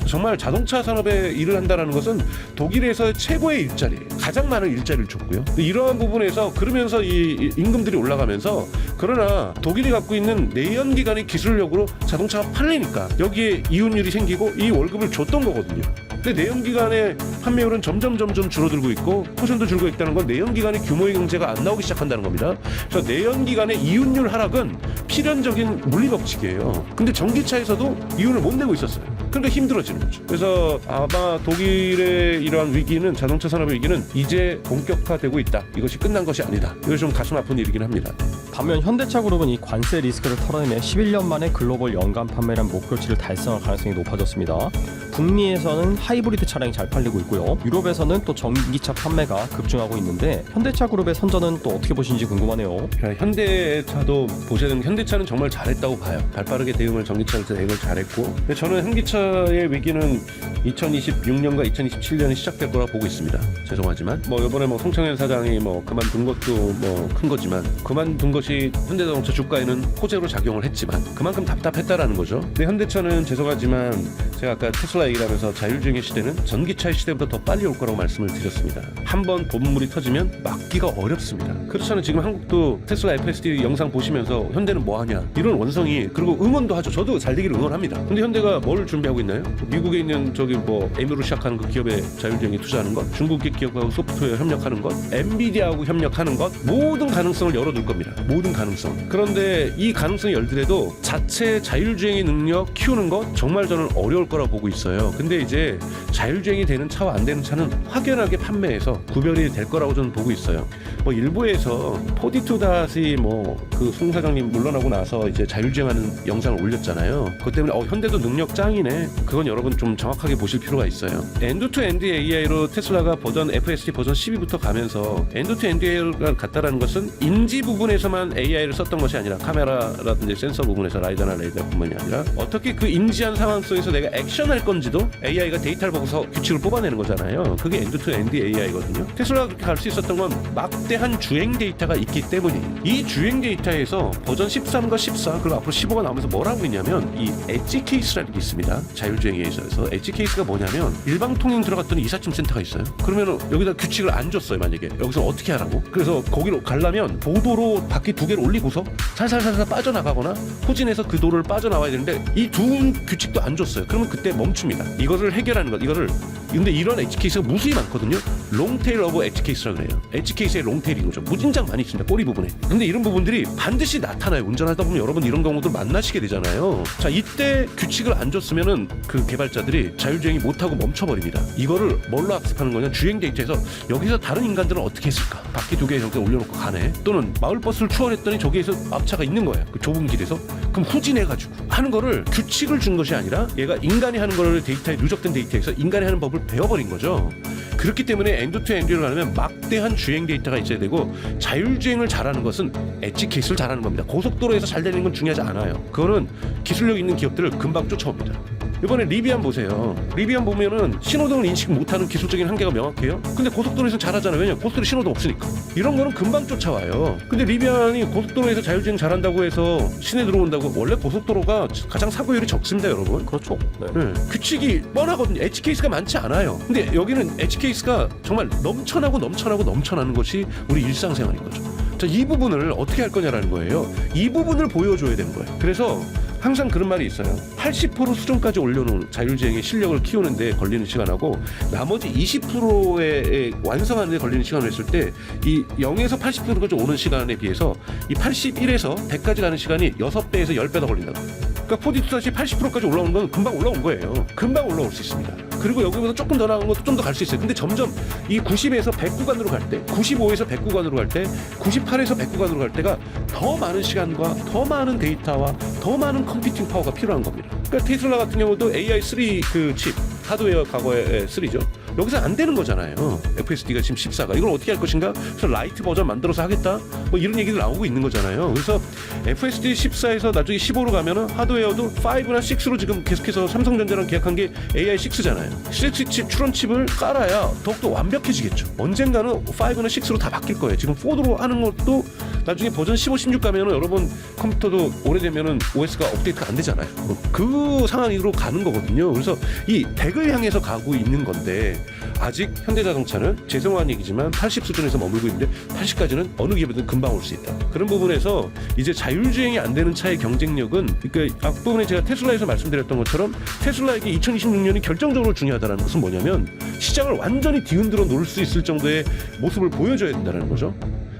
정말 자동차 산업에 일을 한다는 것은 독일에서 최고의 일자리, 가장 많은 일자리를 줬고요. 이러한 부분에서 그러면서 이 임금들이 올라가면서 그러나 독일이 갖고 있는 내연기관의 기술력으로 자동차가 팔리니까 여기에 이윤율이 생기고 이 월급을 줬던 거거든요. 근데 내연기관의 판매율은 점점 줄어들고 있고 포션도 줄고 있다는 건 내연기관의 규모의 경제가 안 나오기 시작한다는 겁니다. 그래서 내연기관의 이윤율 하락은 필연적인 물리법칙이에요. 근데 전기차에서도 이윤을 못 내고 있었어요. 그러니까 힘들어지는 거죠. 그래서 아마 독일의 이러한 위기는 자동차 산업의 위기는 이제 본격화되고 있다. 이것이 끝난 것이 아니다. 이것이 좀 가슴 아픈 일이긴 합니다. 반면 현대차 그룹은 이 관세 리스크를 털어내 11년 만에 글로벌 연간 판매량 목표치를 달성할 가능성이 높아졌습니다. 북미에서는 하이브리드 차량이 잘 팔리고 있고요. 유럽에서는 또 전기차 판매가 급증하고 있는데 현대차 그룹의 선전은 또 어떻게 보시는지 궁금하네요. 현대차도 보셔야 되는 게 현대차는 정말 잘했다고 봐요. 발빠르게 대응을 전기차를 대응을 잘했고 근데 저는 현기차의 위기는 2026년과 2027년에 시작될 거라 보고 있습니다. 죄송하지만 뭐 이번에 뭐 송창현 사장이 뭐 그만둔 것도 뭐 큰 거지만 그만둔 것이 현대자동차 주가에는 호재로 작용을 했지만 그만큼 답답했다라는 거죠. 근데 현대차는 죄송하지만 제가 아까 테슬라 얘기를 하면서 자율주행의 시대는 전기차의 시대보다 더 빨리 올 거라고 말씀을 드렸습니다. 한번 본물이 터지면 막기가 어렵습니다. 그렇잖아요. 지금 한국도 테슬라 FSD 영상 보시면서 현대는 뭐 하냐 이런 원성이 그리고 응원도 하죠. 저도 잘 되기를 응원합니다. 근데 현대가 뭘 준비하고 있나요? 미국에 있는 저기 뭐 M으로 시작하는 그 기업의 자율주행에 투자하는 것, 중국계 기업하고 소프트웨어 협력하는 것, 엔비디아하고 협력하는 것 모든 가능성을 열어둘 겁니다. 모든 가능성. 그런데 이 가능성이 열더라도 자체 자율주행의 능력 키우는 것 정말 저는 어려울 거라고 보고 있어요. 근데 이제 자율주행이 되는 차와 안 되는 차는 확연하게 판매해서 구별이 될 거라고 저는 보고 있어요. 뭐 일부에서 42 뭐그 송 사장님 물러나고 나서 이제 자율주행하는 영상을 올렸잖아요. 그것 때문에 현대도 능력 짱이네. 그건 여러분 좀 정확하게 보실 필요가 있어요. 엔드-투-엔드 AI로 테슬라가 버전 FSD 버전 12부터 가면서 엔드-투-엔드 AI가 갔다라는 것은 인지 부분에서만 AI를 썼던 것이 아니라 카메라라든지 센서 부분에서 라이다나 레이더뿐만이 아니라 어떻게 그 인지한 상황 속에서 내가 액션할 건지도 AI가 데이터를 보고서 규칙을 뽑아내는 거잖아요. 그게 엔드-투-엔드 AI거든요. 테슬라가 그렇게 갈 수 있었던 건 막대한 주행 데이터가 있기 때문이에요. 이 주행 데이터에서 버전 13과 14 그리고 앞으로 15가 나오면서 뭘 하고 있냐면 이 엣지 케이스라는 게 있습니다. 자율주행에 있어서 엣지 케이스가 뭐냐면 일방통행 들어갔더니 이삿짐 센터가 있어요. 그러면 여기다 규칙을 안 줬어요. 만약에 여기서 어떻게 하라고? 그래서 거기로 가려면 보도로 바퀴 두 개를 올리고서 살살살살 빠져나가거나 후진해서 그 도로를 빠져나와야 되는데 이 두 규칙도 안 줬어요. 그러면 그때 멈춥니다. 이거를 해결하는 것, 이거를 근데 이런 엣지 케이스가 무수히 많거든요. 롱테일 오브 엣지 케이스라고 그래요. 엣지 케이스의 롱테일인 거죠. 무진장 많이 있습니다. 꼬리 부분에. 근데 이런 부분들이 반드시 나타나요. 운전하다 보면 여러분 이런 경우도 만나시게 되잖아요. 자, 이때 규칙을 안 줬으면은 그 개발자들이 자율주행이 못하고 멈춰버립니다. 이거를 뭘로 학습하는 거냐? 주행 데이터에서 여기서 다른 인간들은 어떻게 했을까? 바퀴 2개 정도 올려놓고 가네. 또는 마을버스를 추월했더니 저기에서 앞차가 있는 거예요. 그 좁은 길에서. 그럼 후진해가지고 하는 거를 규칙을 준 것이 아니라 얘가 인간이 하는 거를 데이터에 누적된 데이터에서 인간이 하는 법을 배워버린 거죠. 그렇기 때문에 엔드 투 엔드를 가려면 막대한 주행 데이터가 있어야 되고 자율주행을 잘하는 것은 엣지 케이스를 잘하는 겁니다. 고속도로에서 잘 달리는 건 중요하지 않아요. 그거는 기술력 있는 기업들을 금방 쫓아옵니다. 이번에 리비안 보세요. 리비안 보면은 신호등을 인식 못하는 기술적인 한계가 명확해요. 근데 고속도로에서 잘하잖아요. 왜냐? 고속도로 신호등 없으니까. 이런 거는 금방 쫓아와요. 근데 리비안이 고속도로에서 자율주행 잘한다고 해서 시내 들어온다고, 원래 고속도로가 가장 사고율이 적습니다, 여러분. 그렇죠. 네. 네. 규칙이 뻔하거든요. 엣지 케이스가 많지 않아요. 근데 여기는 엣지 케이스가 정말 넘쳐나는 것이 우리 일상생활인 거죠. 자, 이 부분을 어떻게 할 거냐라는 거예요. 이 부분을 보여줘야 되는 거예요. 그래서 항상 그런 말이 있어요. 80% 수준까지 올려놓은 자율주행의 실력을 키우는데 걸리는 시간하고 나머지 20%의 완성하는 데 걸리는 시간을 했을 때 이 0에서 80%까지 오는 시간에 비해서 이 81에서 100까지 가는 시간이 6배에서 10배 더 걸린다고. 그러니까 포디투다시 80%까지 올라오는 건 금방 올라온 거예요. 금방 올라올 수 있습니다. 그리고 여기보다 조금 더 나은 것도 좀 더 갈 수 있어요. 근데 점점 이 90에서 100 구간으로 갈 때, 95에서 100 구간으로 갈 때, 98에서 100 구간으로 갈 때가 더 많은 시간과 더 많은 데이터와 더 많은 컴퓨팅 파워가 필요한 겁니다. 그러니까 테슬라 같은 경우도 AI3 그 칩, 하드웨어 과거에 3죠. 여기서 안 되는 거잖아요. FSD가 지금 14가. 이걸 어떻게 할 것인가? 그래서 라이트 버전 만들어서 하겠다? 뭐 이런 얘기들 나오고 있는 거잖아요. 그래서 FSD 14에서 나중에 15로 가면은 하드웨어도 5나 6로 지금 계속해서 삼성전자랑 계약한 게 AI6잖아요. 6칩, 추론 칩을 깔아야 더욱더 완벽해지겠죠. 언젠가는 5나 6로 다 바뀔 거예요. 지금 4로 하는 것도 나중에 버전 15, 16 가면은 여러분 컴퓨터도 오래되면은 OS가 업데이트가 안 되잖아요. 그 상황으로 가는 거거든요. 그래서 이 100을 향해서 가고 있는 건데 아직 현대자동차는 죄송한 얘기지만 80 수준에서 머물고 있는데 80까지는 어느 기업이든 금방 올 수 있다. 그런 부분에서 이제 자율주행이 안 되는 차의 경쟁력은, 그러니까 앞부분에 제가 테슬라에서 말씀드렸던 것처럼 테슬라에게 2026년이 결정적으로 중요하다는 것은 뭐냐면 시장을 완전히 뒤흔들어 놓을 수 있을 정도의 모습을 보여줘야 된다는 거죠.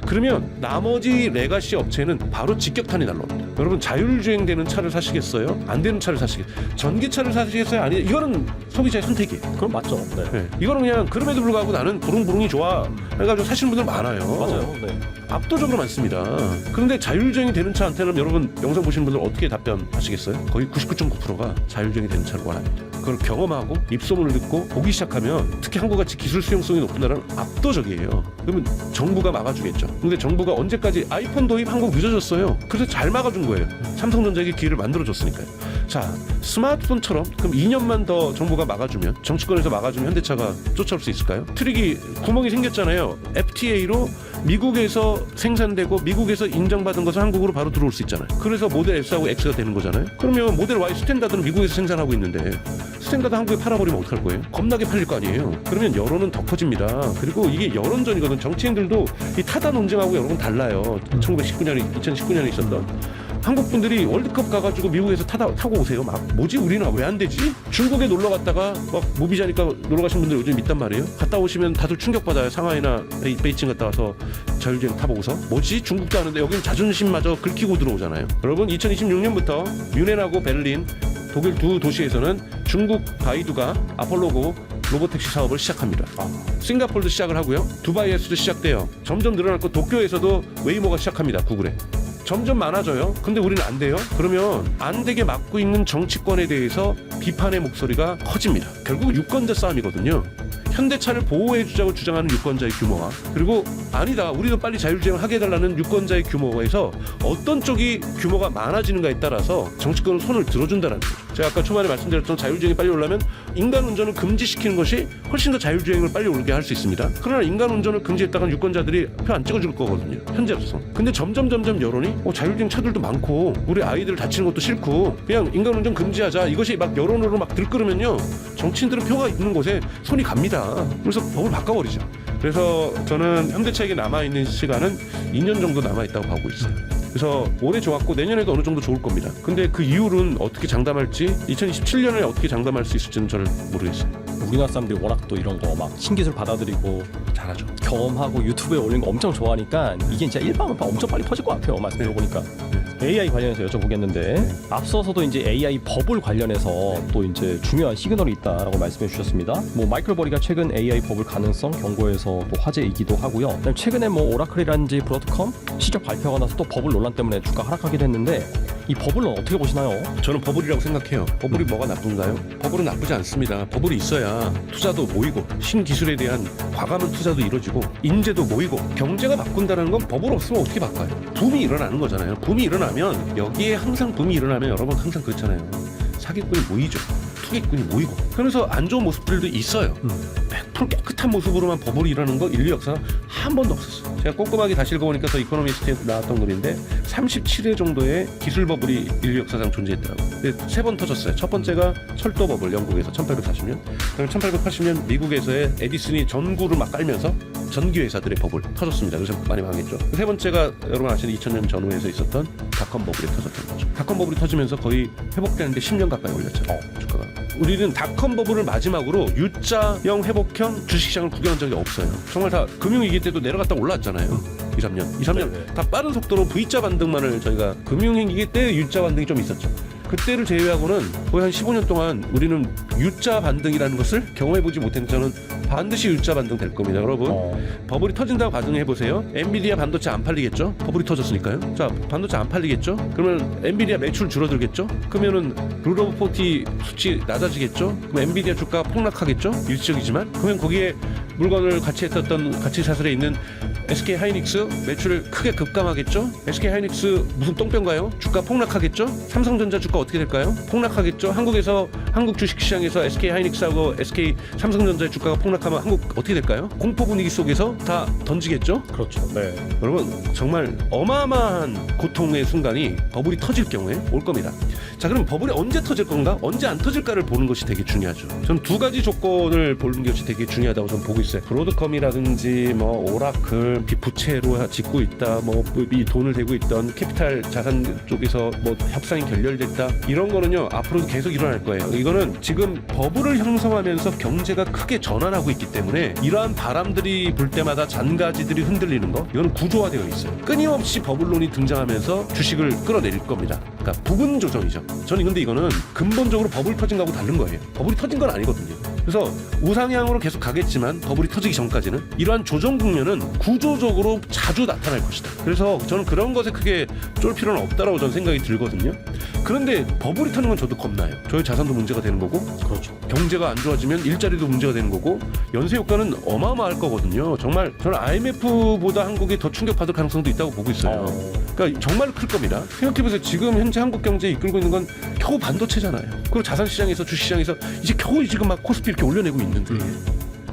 그러면 나머지 레가시 업체는 바로 직격탄이 날라옵니다. 여러분 자율주행 되는 차를 사시겠어요? 안 되는 차를 사시겠어요? 전기차를 사시겠어요? 아니, 이거는 소비자의 선택이에요. 그럼 맞죠. 네. 네. 이거는 그냥 그럼에도 불구하고 나는 부릉부릉이 좋아 해가지고 사시는 분들 많아요. 맞아요. 네. 압도적으로 많습니다. 그런데 자율주행이 되는 차한테는 여러분 영상 보시는 분들 어떻게 답변하시겠어요? 거의 99.9%가 자율주행이 되는 차를 원합니다. 그걸 경험하고 입소문을 듣고 보기 시작하면 특히 한국같이 기술 수용성이 높은 나라는 압도적이에요. 그러면 정부가 막아주겠죠. 근데 정부가 언제까지 아이폰 도입 한국 늦어졌어요. 그래서 잘 막아준 거예요. 삼성전자에게 기회를 만들어줬으니까요. 자, 스마트폰처럼 그럼 2년만 더 정부가 막아주면, 정치권에서 막아주면 현대차가 쫓아올 수 있을까요? 트릭이 구멍이 생겼잖아요. FTA로 미국에서 생산되고 미국에서 인정받은 것은 한국으로 바로 들어올 수 있잖아요. 그래서 모델 S하고 X가 되는 거잖아요. 그러면 모델 Y 스탠다드는 미국에서 생산하고 있는데 스탠다드 한국에 팔아버리면 어떡할 거예요? 겁나게 팔릴 거 아니에요. 그러면 여론은 더 커집니다. 그리고 이게 여론전이거든. 정치인들도 이 타다 논쟁하고 여러분 달라요. 1919년에 2019년에 있었던 한국 분들이 월드컵 가가지고 미국에서 타고 오세요. 막 뭐지 우리는 왜 안 되지? 중국에 놀러 갔다가 막 무비자니까 놀러 가신 분들 요즘 있단 말이에요. 갔다 오시면 다들 충격받아요. 상하이나 베이징 갔다 와서 자율주행 타보고서 뭐지? 중국도 하는데 여기는 자존심마저 긁히고 들어오잖아요. 여러분 2026년부터 뮌헨하고 베를린 독일 두 도시에서는 중국 바이두가 아폴로고 로보택시 사업을 시작합니다. 싱가포르도 시작을 하고요. 두바이에서도 시작돼요. 점점 늘어날 거 도쿄에서도 웨이모가 시작합니다. 구글에. 점점 많아져요. 근데 우리는 안 돼요. 그러면 안 되게 막고 있는 정치권에 대해서 비판의 목소리가 커집니다. 결국 유권자 싸움이거든요. 현대차를 보호해주자고 주장하는 유권자의 규모와, 그리고 아니다 우리도 빨리 자율주행을 하게 해달라는 유권자의 규모에서 어떤 쪽이 규모가 많아지는가에 따라서 정치권은 손을 들어준다는 거죠. 제가 아까 초반에 말씀드렸던 자율주행이 빨리 오려면 인간 운전을 금지시키는 것이 훨씬 더 자율주행을 빨리 오게 할 수 있습니다. 그러나 인간 운전을 금지했다간 유권자들이 표 안 찍어줄 거거든요. 현재로서. 근데 점점 여론이 자율주행 차들도 많고 우리 아이들 다치는 것도 싫고 그냥 인간 운전 금지하자, 이것이 막 여론으로 막 들끓으면요 정치인들은 표가 있는 곳에 손이 갑니다. 그래서 법을 바꿔버리죠. 그래서 저는 현대차에게 남아있는 시간은 2년 정도 남아있다고 보고 있어요. 그래서 올해 좋았고 내년에도 어느 정도 좋을 겁니다. 근데 그 이후로는 어떻게 장담할지 2027년에 어떻게 장담할 수 있을지는 저는 모르겠어요. 우리나라 사람들이 워낙 또 이런 거 막 신기술 받아들이고 잘하죠. 경험하고 유튜브에 올리는 거 엄청 좋아하니까 이게 진짜 일방울파 엄청 빨리 퍼질 것 같아요. 말씀 들어보니까. AI 관련해서 여쭤보겠는데 앞서서도 이제 AI 버블 관련해서 또 이제 중요한 시그널이 있다라고 말씀해 주셨습니다. 뭐 마이클 버리가 최근 AI 버블 가능성 경고에서 또 화제이기도 하고요. 그다음에 최근에 뭐 오라클이라든지 브로드컴 시적 발표가 나서 또 버블 논란 때문에 주가 하락하기도 했는데 이 버블은 어떻게 보시나요? 저는 버블이라고 생각해요. 버블이 뭐가 나쁜가요? 버블은 나쁘지 않습니다. 버블이 있어야 투자도 모이고 신기술에 대한 과감한 투자도 이루어지고 인재도 모이고 경제가 바꾼다는 건 버블 없으면 어떻게 바꿔요? 붐이 일어나는 거잖아요. 붐이 일어나면 여기에 항상 붐이 일어나면 여러분 항상 그렇잖아요. 사기꾼이 모이죠. 투기꾼이 모이고 그러면서 안 좋은 모습들도 있어요. 100% 깨끗한 모습으로만 버블이 일어나는 거 인류 역사 한 번도 없었어요. 제가 꼼꼼하게 다시 읽어보니까 더 이코노미스트에 나왔던 글인데 37회 정도의 기술 버블이 인류 역사상 존재했더라고요. 근데 3번 터졌어요. 첫 번째가 철도 버블 영국에서 1840년, 그다음에 1880년 미국에서의 에디슨이 전구를 막 깔면서 전기 회사들의 버블 터졌습니다. 그래서 많이 망했죠. 세 번째가 여러분 아시는 2000년 전후에서 있었던 닷컴 버블이 터졌던 거죠. 닷컴 버블이 터지면서 거의 회복되는데 10년 가까이 걸렸잖아요. 주가가. 우리는 닷컴 버블을 마지막으로 U자형 회복형 주식시장을 구경한 적이 없어요. 정말 다 금융위기 때도 내려갔다 올라왔잖아요. 2, 3년 네네. 다 빠른 속도로 V자 반등만을 저희가 금융위기 때 U자 반등이 좀 있었죠. 그때를 제외하고는 거의 한 15년 동안 우리는 U자 반등이라는 것을 경험해보지 못했는데 저는 반드시 U자 반등 될 겁니다. 여러분 버블이 터진다고 가정해보세요. 엔비디아 반도체 안 팔리겠죠? 버블이 터졌으니까요. 자, 반도체 안 팔리겠죠? 그러면 엔비디아 매출 줄어들겠죠? 그러면은 룰 오브 40 수치 낮아지겠죠? 그럼 엔비디아 주가가 폭락하겠죠? 일시적이지만 그러면 거기에 물건을 같이 했었던 가치 사슬에 있는 SK 하이닉스 매출을 크게 급감하겠죠? SK 하이닉스 무슨 똥병가요? 주가 폭락하겠죠? 삼성전자 주가 어떻게 될까요? 폭락하겠죠? 한국에서 한국 주식시장에서 SK 하이닉스하고 SK 삼성전자의 주가가 폭락하면 한국 어떻게 될까요? 공포 분위기 속에서 다 던지겠죠? 그렇죠. 네. 여러분 정말 어마어마한 고통의 순간이 버블이 터질 경우에 올 겁니다. 자, 그럼 버블이 언제 터질 건가? 언제 안 터질까를 보는 것이 되게 중요하죠. 저는 두 가지 조건을 보는 것이 되게 중요하다고 저는 보고 있어요. 브로드컴이라든지 뭐 오라클 부채로 짓고 있다, 뭐 이 돈을 대고 있던 캐피탈 자산 쪽에서 뭐 협상이 결렬됐다, 이런 거는요 앞으로도 계속 일어날 거예요. 이거는 지금 버블을 형성하면서 경제가 크게 전환하고 있기 때문에 이러한 바람들이 불 때마다 잔가지들이 흔들리는 거, 이건 구조화되어 있어요. 끊임없이 버블론이 등장하면서 주식을 끌어내릴 겁니다. 그러니까 부분 조정이죠. 저는 근데 이거는 근본적으로 버블이 터진 거하고 다른 거예요. 버블이 터진 건 아니거든요. 그래서 우상향으로 계속 가겠지만 버블이 터지기 전까지는 이러한 조정 국면은 구조적으로 자주 나타날 것이다. 그래서 저는 그런 것에 크게 쫄 필요는 없다라고 저는 생각이 들거든요. 그런데 버블이 터는 건 저도 겁나요. 저희 자산도 문제가 되는 거고, 그렇죠. 경제가 안 좋아지면 일자리도 문제가 되는 거고, 연쇄 효과는 어마어마할 거거든요. 정말 저는 IMF보다 한국이 더 충격받을 가능성도 있다고 보고 있어요. 그러니까 정말 클 겁니다. 생각해보세요. 지금 현재 한국 경제 이끌고 있는 건 겨우 반도체잖아요. 그리고 자산시장에서 주식시장에서 이제 겨우 지금 막 코스피 이렇게 올려내고 있는데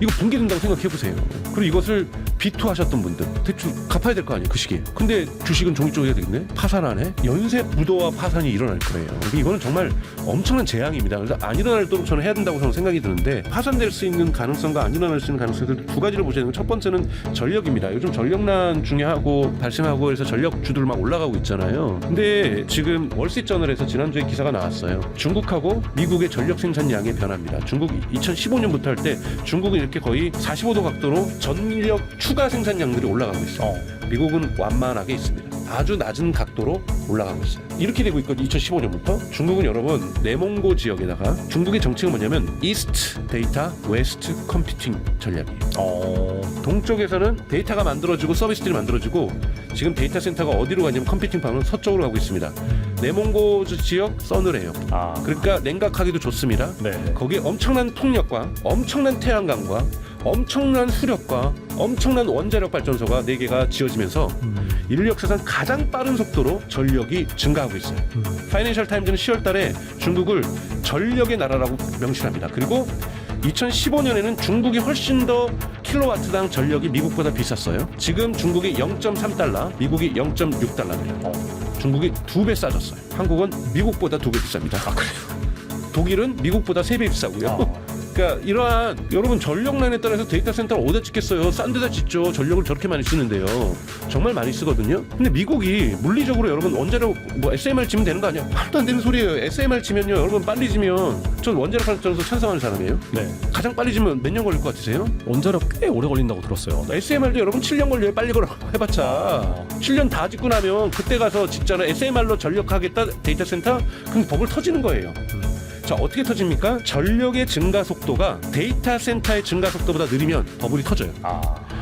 이거 붕괴된다고 생각해보세요. 그리고 이것을 비투하셨던 분들 대출 갚아야 될 거 아니에요, 그 시기에. 근데 주식은 종이 쪼개야 되겠네. 파산하네. 연쇄 부도와 파산이 일어날 거예요. 이거는 정말 엄청난 재앙입니다. 그래서 안 일어날도록 저는 해야 된다고 저는 생각이 드는데, 파산될 수 있는 가능성과 안 일어날 수 있는 가능성들 두 가지를 보셔야 되는 첫 번째는 전력입니다. 요즘 전력난 중요하고 발생하고 해서 전력주들 막 올라가고 있잖아요. 근데 지금 월스트리트저널에서 지난주에 기사가 나왔어요. 중국하고 미국의 전력 생산량의 변화입니다. 중국 2015년부터 할 때 중국은 이렇게 거의 45도 각도로 전력 추가 생산량들이 올라가고 있어요. 미국은 완만하게 있습니다. 아주 낮은 각도로 올라가고 있어요. 이렇게 되고 있거든요. 2015년부터. 중국은 여러분 내몽고 지역에다가, 중국의 정책은 뭐냐면 이스트 데이터, 웨스트 컴퓨팅 전략이에요. 동쪽에서는 데이터가 만들어지고 서비스들이 만들어지고, 지금 데이터 센터가 어디로 가냐면 컴퓨팅 방은 서쪽으로 가고 있습니다. 내몽고 지역 서늘해요. 그러니까 냉각하기도 좋습니다. 네. 거기에 엄청난 풍력과 엄청난 태양광과 엄청난 수력과 엄청난 원자력 발전소가 4개가 지어지면서 인류 역사상 가장 빠른 속도로 전력이 증가하고 있어요. 파이낸셜 타임즈는 10월 달에 중국을 전력의 나라라고 명시합니다. 그리고 2015년에는 중국이 훨씬 더 킬로와트당 전력이 미국보다 비쌌어요. 지금 중국이 0.3달러, 미국이 0.6달러입니다. 중국이 2배 싸졌어요. 한국은 미국보다 2배 비쌉니다. 그래요? 독일은 미국보다 3배 비싸고요. 그러니까 이러한 여러분 전력난에 따라서 데이터 센터를 어디다 짓겠어요? 싼 데다 짓죠. 전력을 저렇게 많이 쓰는데요. 정말 많이 쓰거든요. 근데 미국이 물리적으로 여러분 원자력 뭐 SMR 지면 되는 거 아니야? 말도 안 되는 소리예요. SMR 지면요. 여러분 빨리 지면 전 원자력 발전소 찬성하는 사람이에요. 네. 가장 빨리 지면 몇 년 걸릴 것 같으세요? 원자력 꽤 오래 걸린다고 들었어요. SMR도 여러분 7년 걸려요. 빨리 걸어 해봤자 7년 다 짓고 나면 그때 가서 짓잖아. SMR로 전력하겠다 데이터 센터? 그럼 버블 터지는 거예요. 자, 어떻게 터집니까? 전력의 증가 속도가 데이터 센터의 증가 속도보다 느리면 버블이 터져요.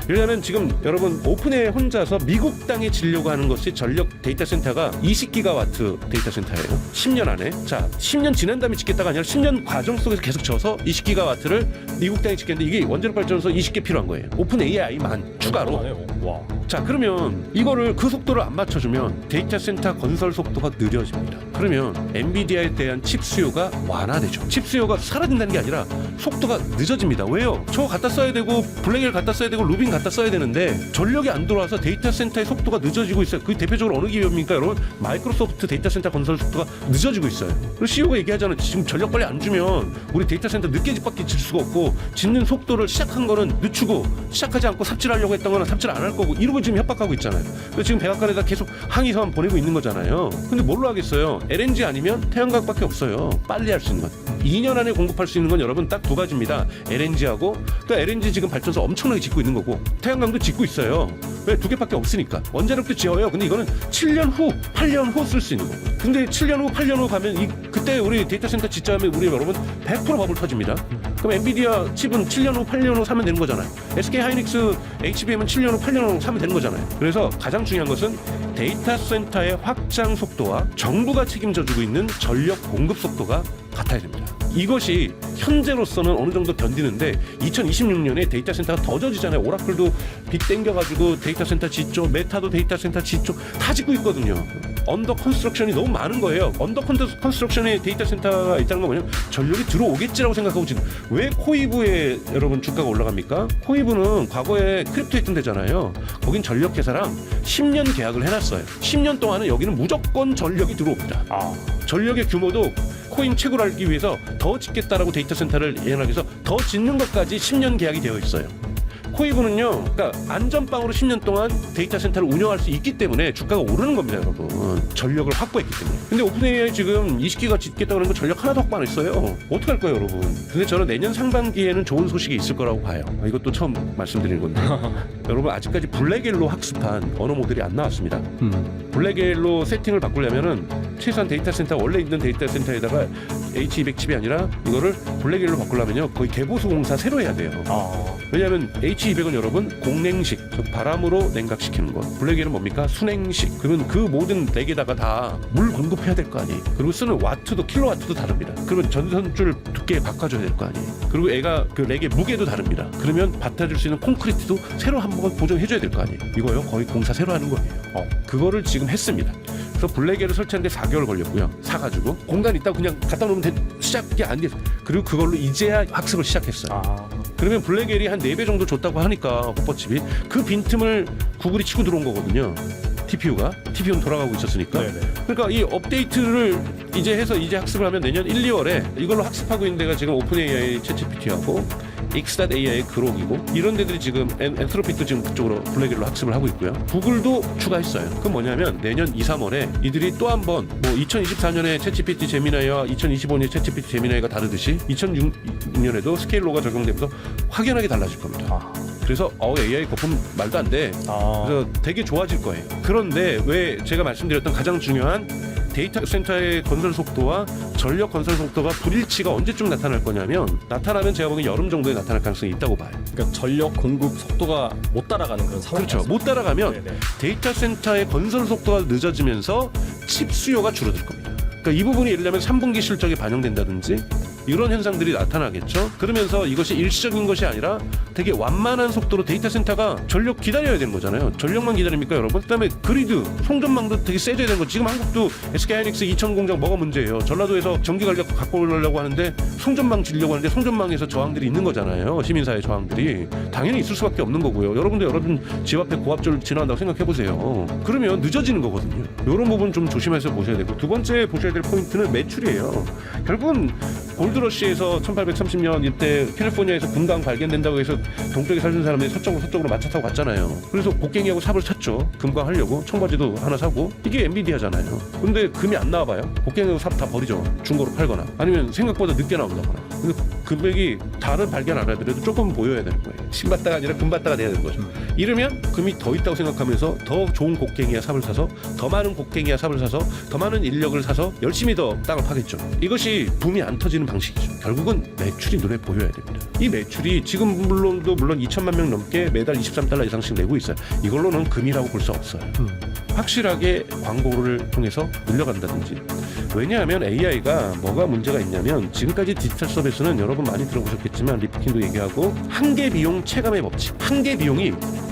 왜냐하면 지금 여러분 오픈AI 혼자서 미국 땅에 지려고 하는 것이 전력 데이터 센터가 20기가와트 데이터 센터예요. 10년 안에. 자, 10년 지난 다음에 짓겠다가 아니라 10년 과정 속에서 계속 져서 20기가와트를 미국 땅에 짓겠는데 이게 원자력 발전소 20개 필요한 거예요. 오픈AI만 추가로. 와. 자, 그러면 이거를 그 속도를 안 맞춰주면 데이터 센터 건설 속도가 느려집니다. 그러면 엔비디아에 대한 칩 수요가 완화되죠. 칩 수요가 사라진다는 게 아니라 속도가 늦어집니다. 왜요? 저거 갖다 써야 되고 블랙엘 갖다 써야 되고 루빈 갖다 써야 되는데 전력이 안 들어와서 데이터 센터의 속도가 늦어지고 있어요. 그 대표적으로 어느 기업입니까, 여러분? 마이크로소프트 데이터 센터 건설 속도가 늦어지고 있어요. 그리고 CEO가 얘기하잖아요. 지금 전력 빨리 안 주면 우리 데이터 센터 늦게 집밖에 질 수가 없고 짓는 속도를 시작한 거는 늦추고 시작하지 않고 삽질하려고 했던 거는 삽질 안 할 거고 이러고 지금 협박하고 있잖아요. 그래서 지금 백악관에다 계속 항의서만 보내고 있는 거잖아요. 근데 뭘로 하겠어요? LNG 아니면 태양광밖에 없어요. 빨리 할 수 있는 건. 2년 안에 공급할 수 있는 건 여러분 딱 두 가지입니다. LNG하고 또 LNG 지금 발전소 엄청나게 짓고 있는 거고 태양광도 짓고 있어요. 왜? 두 개밖에 없으니까. 원자력도 지어요. 근데 이거는 7년 후, 8년 후 쓸 수 있는 거고. 근데 7년 후, 8년 후 가면 그때 우리 데이터 센터 짓자면 우리 여러분 100% 버블 터집니다. 그럼 엔비디아 칩은 7년 후, 8년 후 사면 되는 거잖아요. SK 하이닉스, HBM은 7년 후, 8년 후 사면 되는 거잖아요. 그래서 가장 중요한 것은 데이터 센터의 확장 속도와 정부가 책임져주고 있는 전력 공급 속도가 같아야 됩니다. 이것이 현재로서는 어느 정도 견디는데 2026년에 데이터 센터가 더 져지잖아요. 오라클도 빚 땡겨가지고 데이터 센터 짓죠. 메타도 데이터 센터 짓죠. 다 짓고 있거든요. 언더 컨스트럭션이 너무 많은 거예요. 언더 컨스트럭션에 데이터 센터가 있다는 건 뭐냐면 전력이 들어오겠지라고 생각하고 지금 왜 코이브에 여러분 주가가 올라갑니까? 코이브는 과거에 크립토 했던 데잖아요. 거긴 전력회사랑 10년 계약을 해놨어요. 10년 동안은 여기는 무조건 전력이 들어옵니다. 전력의 규모도 코인 최고를 알기 위해서 더 짓겠다라고 데이터 센터를 예약하기 위해서 더 짓는 것까지 10년 계약이 되어 있어요. 코이브는요, 그러니까 안전빵으로 10년 동안 데이터 센터를 운영할 수 있기 때문에 주가가 오르는 겁니다, 여러분. 전력을 확보했기 때문에. 근데 오픈AI 지금 20기가 짓겠다고 하는 거 전력 하나도 확보 안 했어요. 어떻게 할 거예요, 여러분? 근데 저는 내년 상반기에는 좋은 소식이 있을 거라고 봐요. 이것도 처음 말씀드린 건데. 여러분, 아직까지 블랙엘로 학습한 언어 모델이 안 나왔습니다. 블랙엘로 세팅을 바꾸려면은 최소한 데이터 센터, 원래 있는 데이터 센터에다가 H200 칩이 아니라 이거를 블랙엘로 바꾸려면요, 거의 개보수 공사 새로 해야 돼요. 왜냐하면 H200은 여러분 공냉식, 즉 바람으로 냉각시키는 것. 블랙엘은 뭡니까? 순냉식. 그러면 그 모든 렉에다가 다 물 공급해야 될 거 아니에요. 그리고 쓰는 와트도 킬로와트도 다릅니다. 그러면 전선줄 두께 바꿔줘야 될 거 아니에요. 그리고 애가 그 렉의 무게도 다릅니다. 그러면 받아줄 수 있는 콘크리트도 새로 한번 보정해줘야 될 거 아니에요. 이거요 거의 공사 새로 하는 거예요. 그거를 지금 했습니다. 그래서 블랙엘을 설치하는데 4개월 걸렸고요. 사가지고 공간 있다고 그냥 갖다 놓으면 시작이 안 돼요. 그리고 그걸로 이제야 학습을 시작했어요. 그러면 블랙엘이 한 4배 정도 줬다고 하니까 호퍼칩이 그 빈틈을 구글이 치고 들어온 거거든요. TPU는 돌아가고 있었으니까. 네네. 그러니까 이 업데이트를 이제 해서 이제 학습을 하면 내년 1, 2월에 이걸로 학습하고 있는 데가 지금 오픈AI 챗GPT하고 X.AI의 그록이고 이런 데들이 지금 엔트로피도 지금 그쪽으로 블랙엘로 학습을 하고 있고요. 구글도 추가했어요. 그건 뭐냐면 내년 2, 3월에 이들이 또 한 번 뭐 2024년에 챗GPT 제미나이와 2025년에 챗GPT 제미나이가 다르듯이 2026년에도 스케일로가 적용되면서 확연하게 달라질 겁니다. 그래서 AI 거품 말도 안 돼. 그래서 되게 좋아질 거예요. 그런데 왜 제가 말씀드렸던 가장 중요한 데이터 센터의 건설 속도와 전력 건설 속도가 불일치가 언제쯤 나타날 거냐면 나타나면 제가 보기엔 여름 정도에 나타날 가능성이 있다고 봐요. 그러니까 전력 공급 속도가 못 따라가는 그런 상황이 그렇죠. 못 따라가면 네네. 데이터 센터의 건설 속도가 늦어지면서 칩 수요가 줄어들 겁니다. 그러니까 이 부분이 예를 들면 3분기 실적에 반영된다든지 이런 현상들이 나타나겠죠. 그러면서 이것이 일시적인 것이 아니라 되게 완만한 속도로 데이터 센터가 전력 기다려야 되는 거잖아요. 전력만 기다립니까, 여러분? 그다음에 그리드, 송전망도 되게 세져야 되는 거. 지금 한국도 SK 하이닉스 2천 공장 뭐가 문제예요. 전라도에서 전기 관력 갖고 오려고 하는데 송전망 지려고 하는데 송전망에서 저항들이 있는 거잖아요. 시민사회 저항들이 당연히 있을 수밖에 없는 거고요. 여러분 집 앞에 고압절 지나간다고 생각해 보세요. 그러면 늦어지는 거거든요. 이런 부분 좀 조심해서 보셔야 되고 두 번째 보셔야 될 포인트는 매출이에요. 결국은 골드러시에서 1830년 이때 캘리포니아에서 금강 발견된다고 해서 동쪽에 살던 사람들이 서쪽으로 마차 타고 갔잖아요. 그래서 곡괭이하고 삽을 샀죠. 금광 하려고 청바지도 하나 사고. 이게 엔비디아잖아요. 근데 금이 안 나와봐요. 곡괭이하고 삽 다 버리죠. 중고로 팔거나 아니면 생각보다 늦게 나온다거나. 근데 금액이 다른 발견 안 하더라도 조금 보여야 되는 거예요. 신받다가 아니라 금받다가 돼야 되는 거죠. 이러면 금이 더 있다고 생각하면서 더 좋은 곡괭이와 삽을 사서 더 많은 곡괭이와 삽을 사서 더 많은 인력을 사서 열심히 더 땅을 파겠죠. 이것이 붐이 안 터지는 방식이죠. 결국은 매출이 눈에 보여야 됩니다. 이 매출이 지금 물론 2천만 명 넘게 매달 23달러 이상씩 내고 있어요. 이걸로는 금이라고 볼 수 없어요. 확실하게 광고를 통해서 늘려간다든지. 왜냐하면 AI가 뭐가 문제가 있냐면 지금까지 디지털 서비스는 여러분 많이 들어보셨겠지만 리프킨도 얘기하고 한계 비용 체감의 법칙. 한계 비용이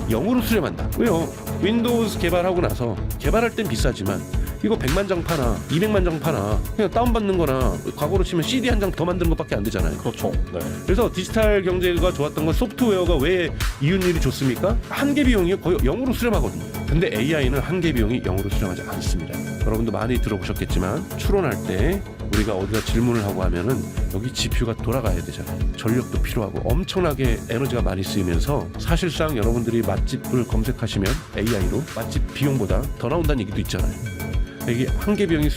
0으로 수렴한다. 왜요? 윈도우즈 개발하고 나서 개발할 땐 비싸지만 이거 100만 장 파나 200만 장 파나 그냥 다운받는 거나 과거로 치면 CD 한 장 더 만드는 것밖에 안 되잖아요. 그렇죠. 네. 그래서 디지털 경제가 좋았던 건 소프트웨어가 왜 이윤율이 좋습니까? 한계 비용이 거의 0으로 수렴하거든요. 근데 AI는 한계 비용이 0으로 수렴하지 않습니다. 여러분도 많이 들어보셨겠지만 추론할 때 우리가 어디다 질문을 하고 하면은 여기 GPU가 돌아가야 되잖아요. 전력도 필요하고 엄청나게 에너지가 많이 쓰이면서 사실상 여러분들이 맛집을 검색하시면 AI로 맛집 비용보다 더 나온다는 얘기도 있잖아요. 이게 한계 비용이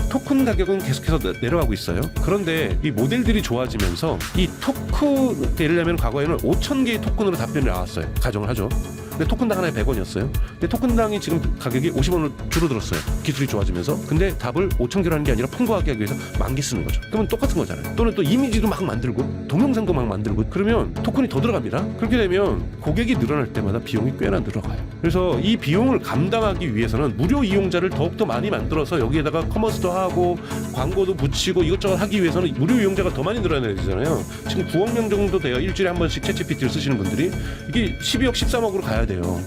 토큰 가격은 계속해서 내려가고 있어요. 그런데 이 모델들이 좋아지면서 이 토큰 예를 들면 과거에는 5,000개의 토큰으로 답변이 나왔어요. 가정을 하죠. 근데 토큰당 하나에 100원이었어요. 근데 토큰당이 지금 가격이 50원으로 줄어들었어요. 기술이 좋아지면서. 근데 답을 5,000개로 하는 게 아니라 풍부하게 하기 위해서 10,000개 쓰는 거죠. 그러면 똑같은 거잖아요. 또는 또 이미지도 막 만들고 동영상도 막 만들고 그러면 토큰이 더 들어갑니다. 그렇게 되면 고객이 늘어날 때마다 비용이 꽤나 늘어가요. 그래서 이 비용을 감당하기 위해서는 무료 이용자를 더욱더 많이 만들어서 여기에다가 커머스도 하고 광고도 붙이고 이것저것 하기 위해서는 무료 이용자가 더 많이 늘어나야 되잖아요. 지금 9억 명 정도 돼요. 일주일에 한 번씩 챗GPT를 쓰시는 분들이. 이게 12억, 13억으로 가야 돼요.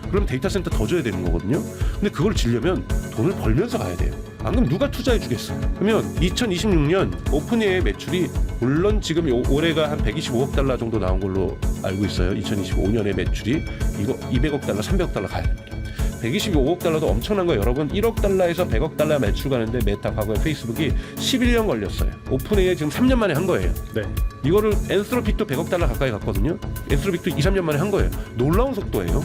그럼 데이터 센터 더 줘야 되는 거거든요. 근데 그걸 지려면 돈을 벌면서 가야 돼요. 안 그러면 누가 투자해 주겠어요? 그러면 2026년 오픈AI의 매출이 물론 지금 올해가 한 125억 달러 정도 나온 걸로 알고 있어요. 2025년의 매출이 이거 200억 달러, 300억 달러 가야 됩니다. 125억 달러도 엄청난 거예요. 여러분 1억 달러에서 100억 달러 매출 가는데 메타 과거에 페이스북이 11년 걸렸어요. 오픈AI 지금 3년 만에 한 거예요. 네. 이거를 엔스로픽도 100억 달러 가까이 갔거든요. 엔스로픽도 2, 3년 만에 한 거예요. 놀라운 속도예요.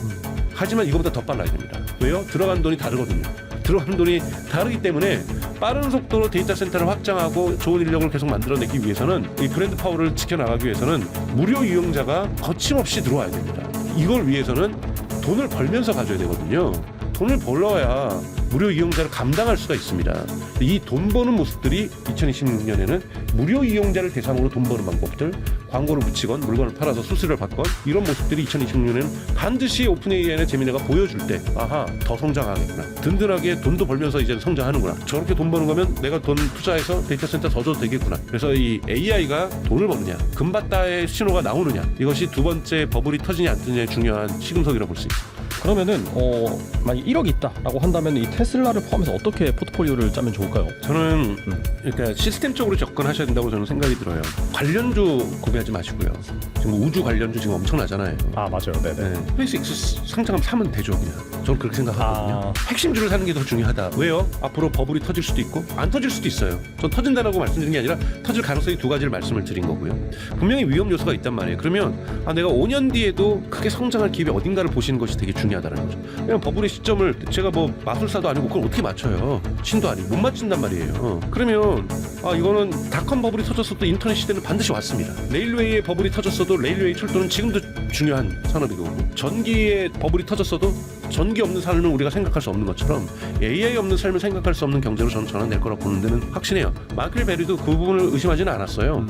하지만 이거보다 더 빨라야 됩니다. 왜요? 들어간 돈이 다르거든요. 들어간 돈이 다르기 때문에 빠른 속도로 데이터 센터를 확장하고 좋은 인력을 계속 만들어내기 위해서는 이 브랜드 파워를 지켜나가기 위해서는 무료 이용자가 거침없이 들어와야 됩니다. 이걸 위해서는 돈을 벌면서 가져야 되거든요. 돈을 벌어야 무료 이용자를 감당할 수가 있습니다. 이 돈 버는 모습들이 2026년에는 무료 이용자를 대상으로 돈 버는 방법들, 광고를 붙이건 물건을 팔아서 수수료를 받건 이런 모습들이 2026년에는 반드시 오픈AI나 제미나가 보여줄 때 아하 더 성장하겠구나. 든든하게 돈도 벌면서 이제 성장하는구나. 저렇게 돈 버는 거면 내가 돈 투자해서 데이터 센터 더 줘도 되겠구나. 그래서 이 AI가 돈을 버느냐 금받다의 신호가 나오느냐 이것이 두 번째 버블이 터지냐 안 터지냐의 중요한 시금석이라고 볼 수 있습니다. 그러면은 만약 1억이 있다라고 한다면 이 테슬라를 포함해서 어떻게 포트폴리오를 짜면 좋을까요? 저는 그러니까 시스템적으로 접근하셔야 된다고 저는 생각이 들어요. 관련주 구매하지 마시고요. 지금 우주 관련주 지금 엄청나잖아요. 아 맞아요. 네네. 스페이스X 상장하면 사면 되죠 그냥. 저는 그렇게 생각하거든요. 핵심주를 사는 게 더 중요하다. 왜요? 앞으로 버블이 터질 수도 있고 안 터질 수도 있어요. 전 터진다라고 말씀드린 게 아니라 터질 가능성이 두 가지를 말씀을 드린 거고요. 분명히 위험 요소가 있단 말이에요. 그러면 내가 5년 뒤에도 크게 성장할 기회 어딘가를 보시는 것이 되게 중요하다는 거죠. 그냥 버블의 시점을 제가 뭐 마술사도 아니고 그걸 어떻게 맞춰요? 신도 아니고 못 맞춘단 말이에요. 그러면 이거는 닷컴 버블이 터졌어도 인터넷 시대는 반드시 왔습니다. 레일웨이의 버블이 터졌어도 레일웨이 철도는 지금도 중요한 산업이고 전기의 버블이 터졌어도 전기 없는 삶을 우리가 생각할 수 없는 것처럼 AI 없는 삶을 생각할 수 없는 경제로 저는 전환될 거라고 보는 데는 확신해요. 마이클 베리도 그 부분을 의심하지는 않았어요.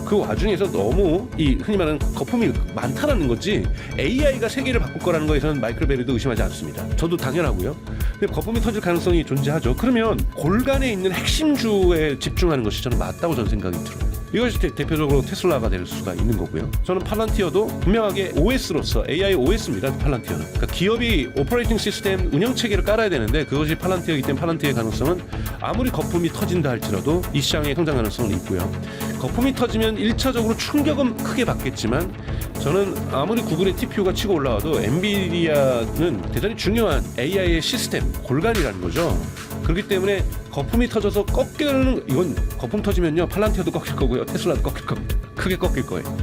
그 와중에서 너무 이 흔히 말하는 거품이 많다라는 거지 AI가 세계를 바꿀 거라는 거에서는 마이클 베리도 의심하지 않습니다. 저도 당연하고요. 근데 거품이 터질 가능성이 존재하죠. 그러면 골간에 있는 핵심주에 집중하는 것이 저는 맞다고 저는 생각이 들어요. 이것이 대표적으로 테슬라가 될 수가 있는 거고요. 저는 팔란티어도 분명하게 OS로서 AI OS입니다. 팔란티어는. 그러니까 기업이 오퍼레이팅 시스템 운영 체계를 깔아야 되는데 그것이 팔란티어이기 때문에 팔란티어의 가능성은 아무리 거품이 터진다 할지라도 이 시장의 성장 가능성은 있고요. 거품이 터지면 1차적으로 충격은 크게 받겠지만 저는 아무리 구글의 TPU가 치고 올라와도 엔비디아는 대단히 중요한 AI의 시스템, 골간이라는 거죠. 그렇기 때문에 거품이 터져서 꺾이는 이건 거품 터지면요 팔란티어도 꺾일 거고요 테슬라도 꺾일 겁니다. 크게 꺾일 거예요.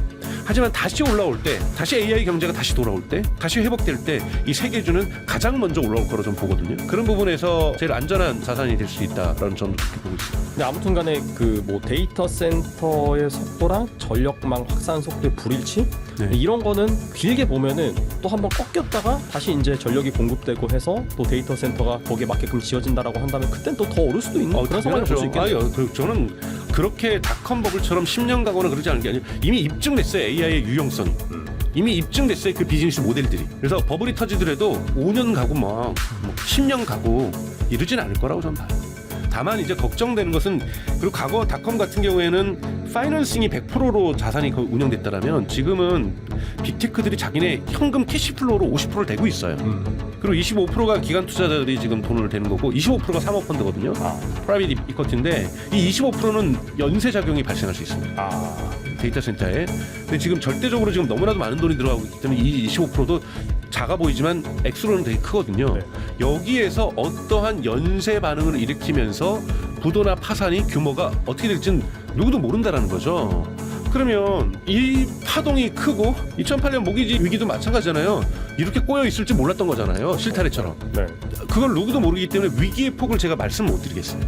하지만 다시 올라올 때, 다시 AI 경제가 다시 돌아올 때, 다시 회복될 때 이 세계주는 가장 먼저 올라올 거로 좀 보거든요. 그런 부분에서 제일 안전한 자산이 될 수 있다라는 점도 그렇게 보고 있습니다. 근데 아무튼간에 그 뭐 데이터 센터의 속도랑 전력망 확산 속도의 불일치 네. 이런 거는 길게 보면은 또 한번 꺾였다가 다시 이제 전력이 공급되고 해서 또 데이터 센터가 거기에 맞게끔 지어진다라고 한다면 그땐 또 더 오를 수도 있는 그런 상황을 볼 수 있겠네요. 저는 그렇게 닷컴 버블처럼 10년 가거나 그러지 않은 게 아니라 이미 입증됐어요. AI의 유용성. 이미 입증됐어요. 그 비즈니스 모델들이. 그래서 버블이 터지더라도 5년 가고 뭐 10년 가고 이러진 않을 거라고 저는 봐요. 다만 이제 걱정되는 것은 그리고 과거 닷컴 같은 경우에는 파이낸싱이 100%로 자산이 운영됐다라면 지금은 빅테크들이 자기네 현금 캐시플로우로 50%를 대고 있어요. 그리고 25%가 기관 투자자들이 지금 돈을 대는 거고 25%가 사모펀드거든요. 프라이빗 이쿼티인데 이 25%는 연쇄 작용이 발생할 수 있습니다. 데이터 센터에. 근데 지금 절대적으로 지금 너무나도 많은 돈이 들어가고 있기 때문에 이 25%도 작아 보이지만 액수로는 되게 크거든요. 네. 여기에서 어떠한 연쇄 반응을 일으키면서 부도나 파산이 규모가 어떻게 될지는 누구도 모른다라는 거죠. 그러면 이 파동이 크고 2008년 모기지 위기도 마찬가지잖아요. 이렇게 꼬여 있을지 몰랐던 거잖아요. 실타래처럼. 네. 그걸 누구도 모르기 때문에 위기의 폭을 제가 말씀을 못 드리겠어요.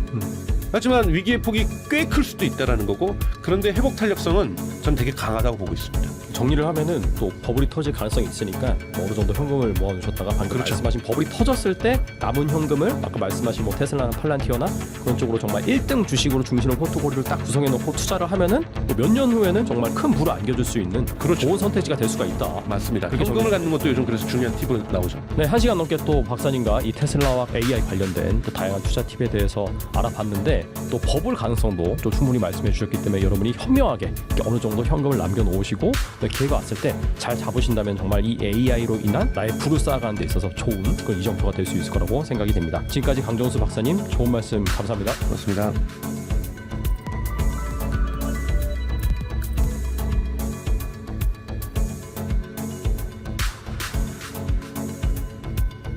하지만 위기의 폭이 꽤 클 수도 있다라는 거고 그런데 회복 탄력성은 전 되게 강하다고 보고 있습니다. 정리를 하면은 또 버블이 터질 가능성이 있으니까 뭐 어느 정도 현금을 모아두셨다가 방금 그렇죠. 말씀하신 버블이 터졌을 때 남은 현금을 아까 말씀하신 뭐 테슬라나 팔란티어나 그런 쪽으로 정말 1등 주식으로 중심으로 포트폴리오를 딱 구성해놓고 투자를 하면은 몇 년 후에는 정말 큰 부를 안겨줄 수 있는 그렇죠. 좋은 선택지가 될 수가 있다. 맞습니다. 그렇게 현금을 갖는 것도 요즘 그래서 중요한 팁으로 나오죠. 네, 1시간 넘게 또 박사님과 이 테슬라와 AI 관련된 또 다양한 투자 팁에 대해서 알아봤는데 또 버블 가능성도 또 충분히 말씀해 주셨기 때문에 여러분이 현명하게 이렇게 어느 정도 현금을 남겨놓으시고 기회가 왔을 때 잘 잡으신다면 정말 이 AI로 인한 나의 부를 쌓아가는 데 있어서 좋은 그런 이정표가 될 수 있을 거라고 생각이 됩니다. 지금까지 강정수 박사님 좋은 말씀 감사합니다. 그렇습니다.